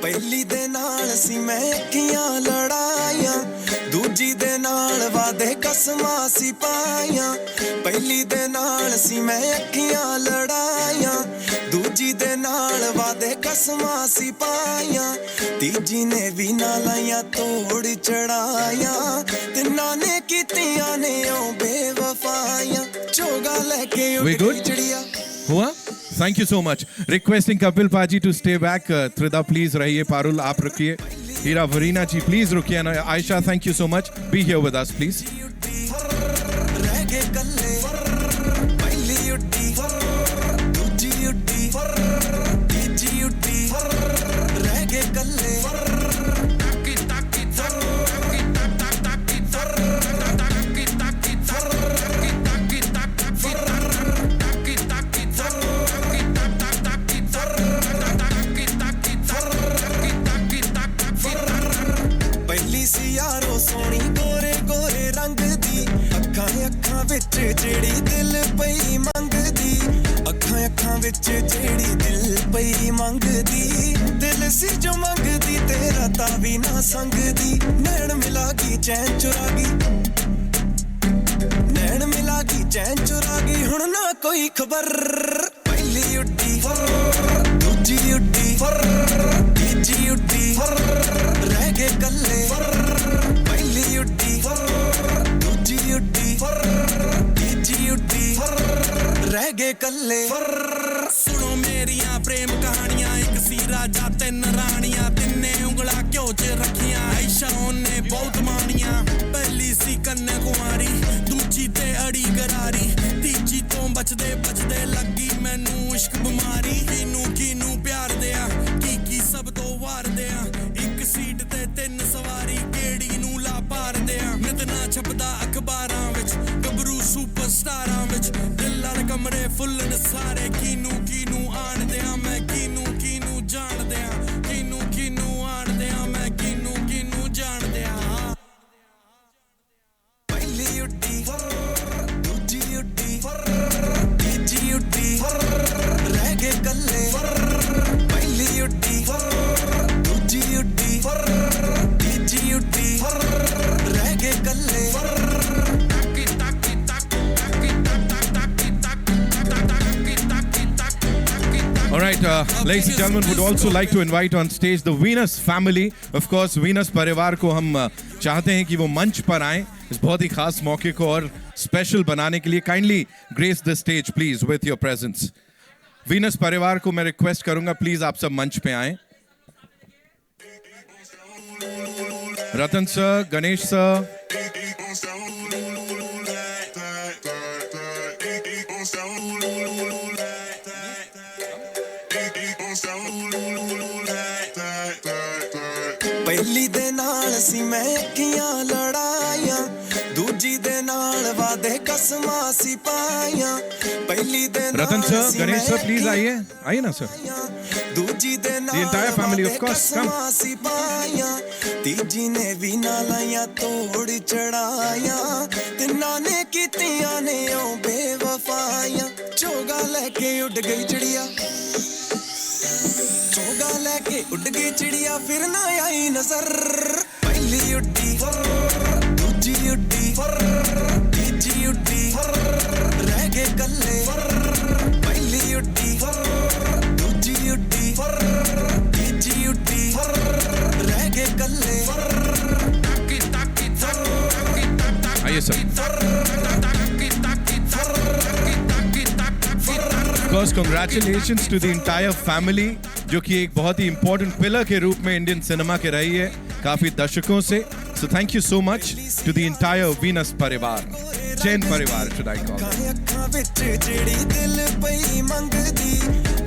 ਪਹਿਲੀ ਦੇ ਨਾਲ ਸੀ ਮੈਂ ਅੱਖੀਆਂ ਲੜਾਈਆਂ ਦੂਜੀ ਦੇ ਨਾਲ ਵਾਦੇ ਕਸਮਾਂ ਸੀ ਪਾਈਆਂ ਪਹਿਲੀ ਦੇ ਨਾਲ ਸੀ ਮੈਂ ਅੱਖੀਆਂ ਲੜਾਈਆਂ ਦੂਜੀ ਦੇ ਨਾਲ ਵਾਦੇ ਕਸਮਾਂ ਸੀ ਪਾਈਆਂ ਤੀਜੀ ਨੇ ਵੀ ਨਾ ਲਾਈਆਂ ਤੋੜ ਚੜਾਈਆਂ ਤਿੰਨਾਂ ਨੇ ਕੀਤੀਆਂ ਨੇ ਉਹ ਬੇਵਫਾਈਆਂ ਚੋਗਾ ਲੈ ਕੇ ਉੱਡ ਚੜੀਆਂ हुआ? Thank you so much. Requesting Kapil Paji to stay back. Trida, please rahiye. Parul, aap rukiye. Hira Varina ji, please rukiye. And Aisha, thank you so much. Be here with us, please. ਵਿੱਚ ਜਿਹੜੀ ਦਿਲ ਪਈ ਮੰਗਦੀ ਅੱਖਾਂ ਵਿੱਚ ਜਿਹੜੀ ਦਿਲ ਪਈ ਮੰਗਦੀ ਦਿਲ ਸੀ ਜੋ ਮੰਗਦੀ ਤੇਰਾ ਤਾਂ ਵੀ ਨਾ ਸੰਗਦੀ ਨੈਣ ਮਿਲਾ ਗਈ ਚੈਨ ਚੁਰਾ ਗਈ ਨੈਣ ਮਿਲਾ ਗਈ ਚੈਨ ਚੁਰਾ ਗਈ ਹੁਣ ਨਾ ਕੋਈ ਖਬਰ ਪਹਿਲੀ ਉੱਡੀ ਦੂਜੀ ਉੱਡੀ ਤੀਜੀ ਉੱਡੀ ਰਹਿ ਗਏ ਕੱਲੇ ਪਹਿਲੀ ਉੱਡੀ ਦੂਜੀ ਉੱਡੀ ਤੀਜੀ ਉੱਡੀ ਰਹਿ ਗਏ ਕੱਲੇ ਸੁਣੋ ਮੇਰੀਆਂ ਪ੍ਰੇਮ ਕਹਾਣੀਆਂ ਇੱਕ सी राजा तिन रानियां तिन्ने उंगला घ्यो च रखियां आयशा ओने बहुत मानियां पहली सी कन्या कुमारी दूजी ते अड़ी गरारी तीजी तो बचदे बचदे लगी मैनू इश्क बीमारी किनू प्यार दिया की सब तो वार दिया एक सीट ते तिन सवारी केड़ी नू ला पार दिया नितना छपदा अखबारां विच गबरू सुपरस्टारां विच दिल वाले कमरे फुल न सारे किनू आण दिया मैं किनू जान दिया किनू आण दिया मैं किनू जान दिया पहली उड्डी दूजी उड्डी तीजी उड्डी रह गए कल्ले पहली उड्डी दूजी उड्डी तीजी उड्डी रह गए कल्ले All right, ladies and gentlemen, would also like to invite on stage the Venus family. Of course, Venus परिवार को हम चाहते हैं कि वो मंच पर आएं इस बहुत ही खास मौके को और स्पेशल बनाने के लिए. Kindly grace the stage, please, with your presence. Venus परिवार को मैं रिक्वेस्ट करूंगा, प्लीज आप सब मंच पे आएं. रतन सर, गणेश सर. ਪਹਿਲੀ ਦੇ ਨਾਲ ਸੀ ਮੈਂ ਅੱਖੀਆਂ ਲੜਾਈਆਂ ਦੂਜੀ ਦੇ ਨਾਲ ਵਾਦੇ ਕਸਮਾਂ ਸੀ ਪਾਈਆਂ ਪਹਿਲੀ ਦੇ ਨਾਲ रतन सर, गणेश सर, प्लीज आइए ना सर. ਦੂਜੀ ਦੇ ਨਾਲ The entire family, of course, come. ਕਸਮਾਂ ਸੀ ਪਾਈਆਂ ਤੀਜੀ ਨੇ ਵੀ ਨਾ ਲਾਈਆਂ ਤੋੜ ਚੜਾਈਆਂ ਤਿੰਨਾਂ ਨੇ ਕੀਤੀਆਂ ਨੇ ਉਹ ਬੇਵਫਾਈਆਂ ਚੋਗਾ ਲੈ ਕੇ ਉੱਡ ਗਈ ਚਿੜੀਆ चोगा लेके उड़ गई चिड़िया फिर ना आई नजर पहली उड्डी दूजी उड्डी तीजी उड्डी रह गए कल्ले पहली उड्डी दूजी उड्डी तीजी उड्डी रह गए कल्ले आइए sir. Of course, congratulations to the entire family, जो कि एक बहुत ही important pillar के रूप में इंडियन सिनेमा के रही है काफी दशकों से. So thank you so much to the entire Venus परिवार, Jain परिवार should I call it. ਅੱਖਾਂ ਵਿੱਚ ਜਿਹੜੀ ਦਿਲ ਪਈ ਮੰਗਦੀ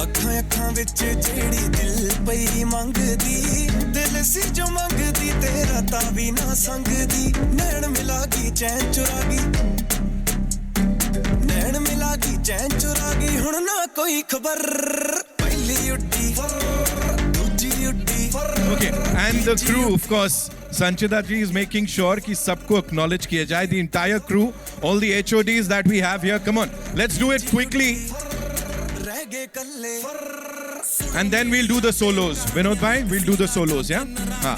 ਅੱਖਾਂ ਵਿੱਚ ਜਿਹੜੀ ਦਿਲ ਪਈ ਮੰਗਦੀ ਦਿਲ ਸੀ ਜੋ ਮੰਗਦੀ ਤੇਰਾ ਤਾਂ ਵੀ ਨਾ ਸੰਗਦੀ ਨੈਣ ਮਿਲਾ ਗਈ ਚੈਨ ਚੁਰਾ ਗਈ नैन मिला की चैन चुरा गई हुण ना कोई खबर पहली उड्डी दूजी उड्डी. Okay, and the crew, of course, Sanchita ji is making sure कि सबको acknowledge किया जाए. The entire crew, all the HODs that we have here. Come on, let's do it quickly. And then we'll do the solos. Vinod bhai, we'll do the solos, yeah? हाँ.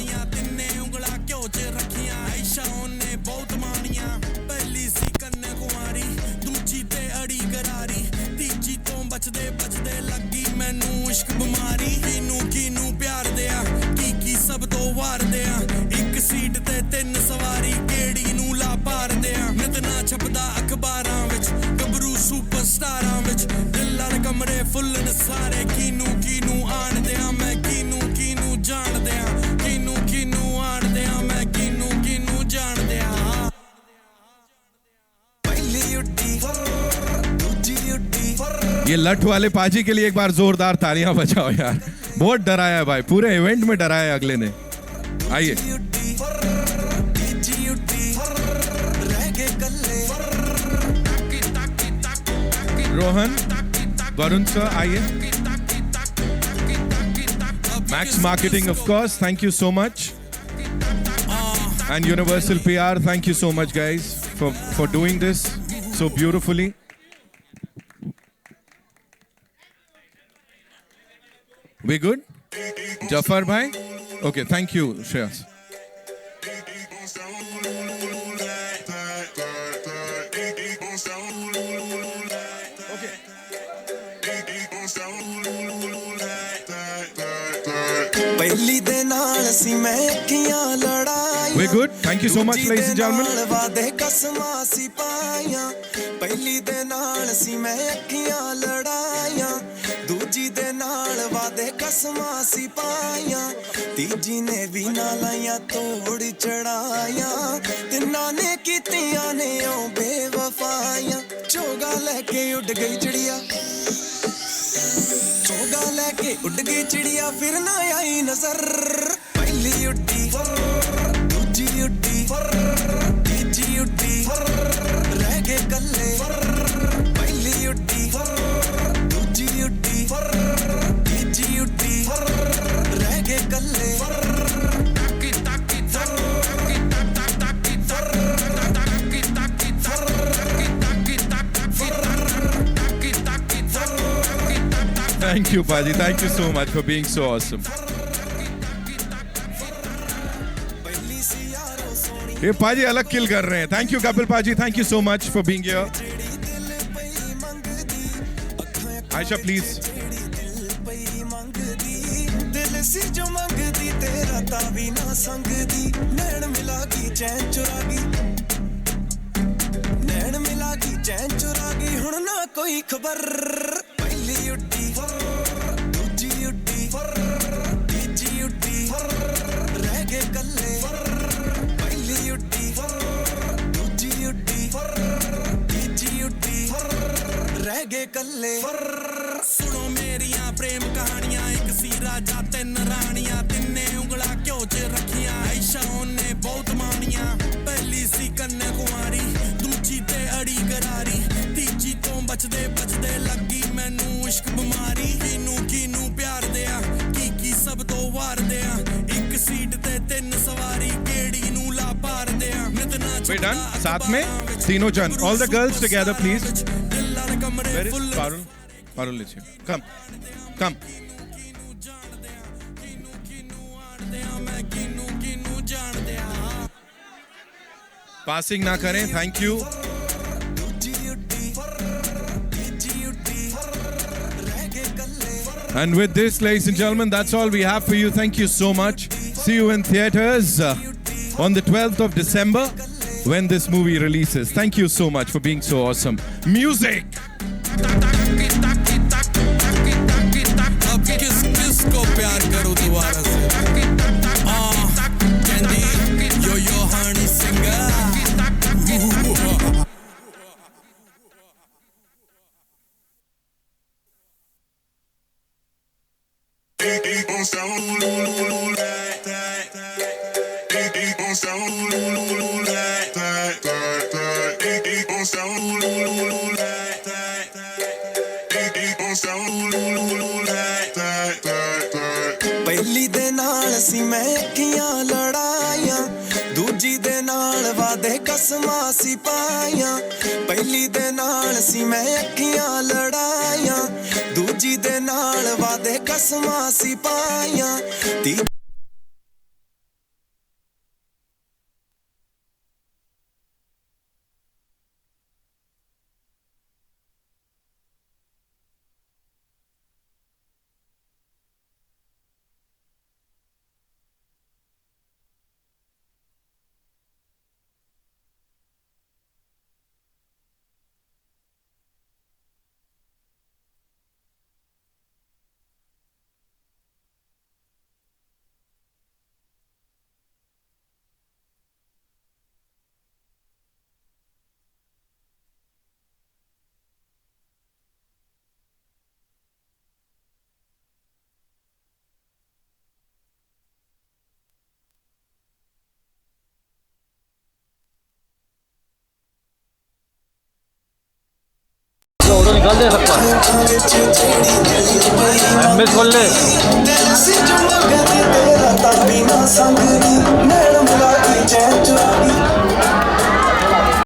बचदे बचदे लगी मैनू इश्क बीमारी किनू प्यार दिया की सब तो वार दिया एक सीट ते तिन सवारी केड़ी नू ला पार दिया नितना छपदा अखबारां विच गबरू सुपरस्टारां विच दिल वाले कमरे फुल न सारे किनू आण दिया मैं किनू जान दिया किनू आण दिया मैं किनू जान दिया पहली उड्डी ये लठ वाले पाजी के लिए एक बार जोरदार तालियां बजाओ यार. बहुत डराया है भाई, पूरे इवेंट में डराया है अगले ने. आइए. रोहन, वरुण सर, आइए. Max Marketing, of course, thank you so much. And Universal PR, thank you so much guys for doing this so beautifully. We good? Jafar bhai? Okay, thank you, Shreyas. ਪਹਿਲੀ ਦੇ ਨਾਲ ਸੀ ਮੈਂ ਅੱਖੀਆਂ ਲੜਾਈਆਂ We're good. Thank you so much, ladies and gentlemen. ਵਾਦੇ ਕਸਮਾਂ ਸੀ ਪਾਈਆਂ ਪਹਿਲੀ ਦੇ ਨਾਲ ਸੀ ਮੈਂ ਅੱਖੀਆਂ ਲੜਾਈਆਂ ਦੂਜੀ ਦੇ ਨਾਲ ਨਾਲ ਵਾਦੇ ਕਸਮਾਂ ਸੀ ਪਾਈਆਂ ਤੀਜੀ ਨੇ ਵੀ ਨਾ ਲਾਈਆਂ ਤੋੜ ਚੜਾਈਆਂ ਤਿੰਨਾਂ ਨੇ ਕੀਤੀਆਂ ਨੇ ਉਹ ਬੇਵਫਾਈਆਂ ਚੋਗਾ ਲੈ ਕੇ ਉੱਡ ਗਈ ਚਿੜੀਆ ਚੋਗਾ ਲੈ ਕੇ ਉੱਡ ਗਈ ਚਿੜੀਆ ਫਿਰ ਨਾ ਆਈ ਨਜ਼ਰ ਪਹਿਲੀ ਉੱਡੀ ਦੂਜੀ ਉੱਡੀ ਤੀਜੀ ਉੱਡੀ ਰਹਿ ਗਏ ਕੱਲੇ ਪਹਿਲੀ ਉੱਡੀ ਦੂਜੀ ਉੱਡੀ ਤੀਜੀ ਉੱਡੀ ਰਹਿ ਗਏ ਕੱਲੇ Thank you, Paji. Thank you so much for being so awesome. ये पाजी अलग किल कर रहे हैं. Thank you, Kapil Paji. Thank you so much for being here. Aisha, please. दिल सी जो मंगदी तेरा तावी ना संगदी नैन मिलागी चैन चुरागी नैन मिलागी चैन चुरागी हुण ना कोई खबर पहली उड्डी दूजी उड्डी तीजी उड्डी रह गए कल्ले पहली उड्डी दूजी उड्डी तीजी उड्डी रह गए कल्ले सुनो मेरियां प्रेम कहानियां एक सी राजा तीन रानियां तिन्ने उंगला क्यों च रखियां आयशा ने बहुत मानियां पहली सी कन्या कुमारी दूजी ते अड़ी गरारी तीजी तो बचदे बचदे लगी मैनू इश्क बीमारी किनू प्यार दिया की सब तो वार दिया एक सीट ते तीन सवारी केड़ी नू ला पार दिया We're done. साथ में तीनों जन. All the girls together, please. Where is Parul? Parul is here. Come. Come. Passing ना करें. Thank you. And with this, ladies and gentlemen, that's all we have for you. Thank you so much. See you in theaters on the 12th of December when this movie releases. Thank you so much for being so awesome. Music! अब किस को प्यार करूं दोबारा से candy यो Honey singer ਪਹਿਲੀ ਦੇ ਨਾਲ ਸੀ ਮੈਂ ਅੱਖੀਆਂ ਲੜਾਈਆਂ ਦੂਜੀ ਦੇ ਨਾਲ ਵਾਦੇ ਕਸਮਾਂ ਸੀ ਪਾਈਆਂ ਪਹਿਲੀ ਦੇ ਨਾਲ ਸੀ ਮੈਂ ਅੱਖੀਆਂ ਲੜਾਈਆਂ ਦੂਜੀ ਦੇ ਨਾਲ ਵਾਦੇ ਕਸਮਾਂ ਸੀ ਪਾਈਆਂ निकाल दे सबका एमएस खोल ले दिल सी जो मंगदी तेरा तावी ना संगदी नैन मिला के चैन चुरागी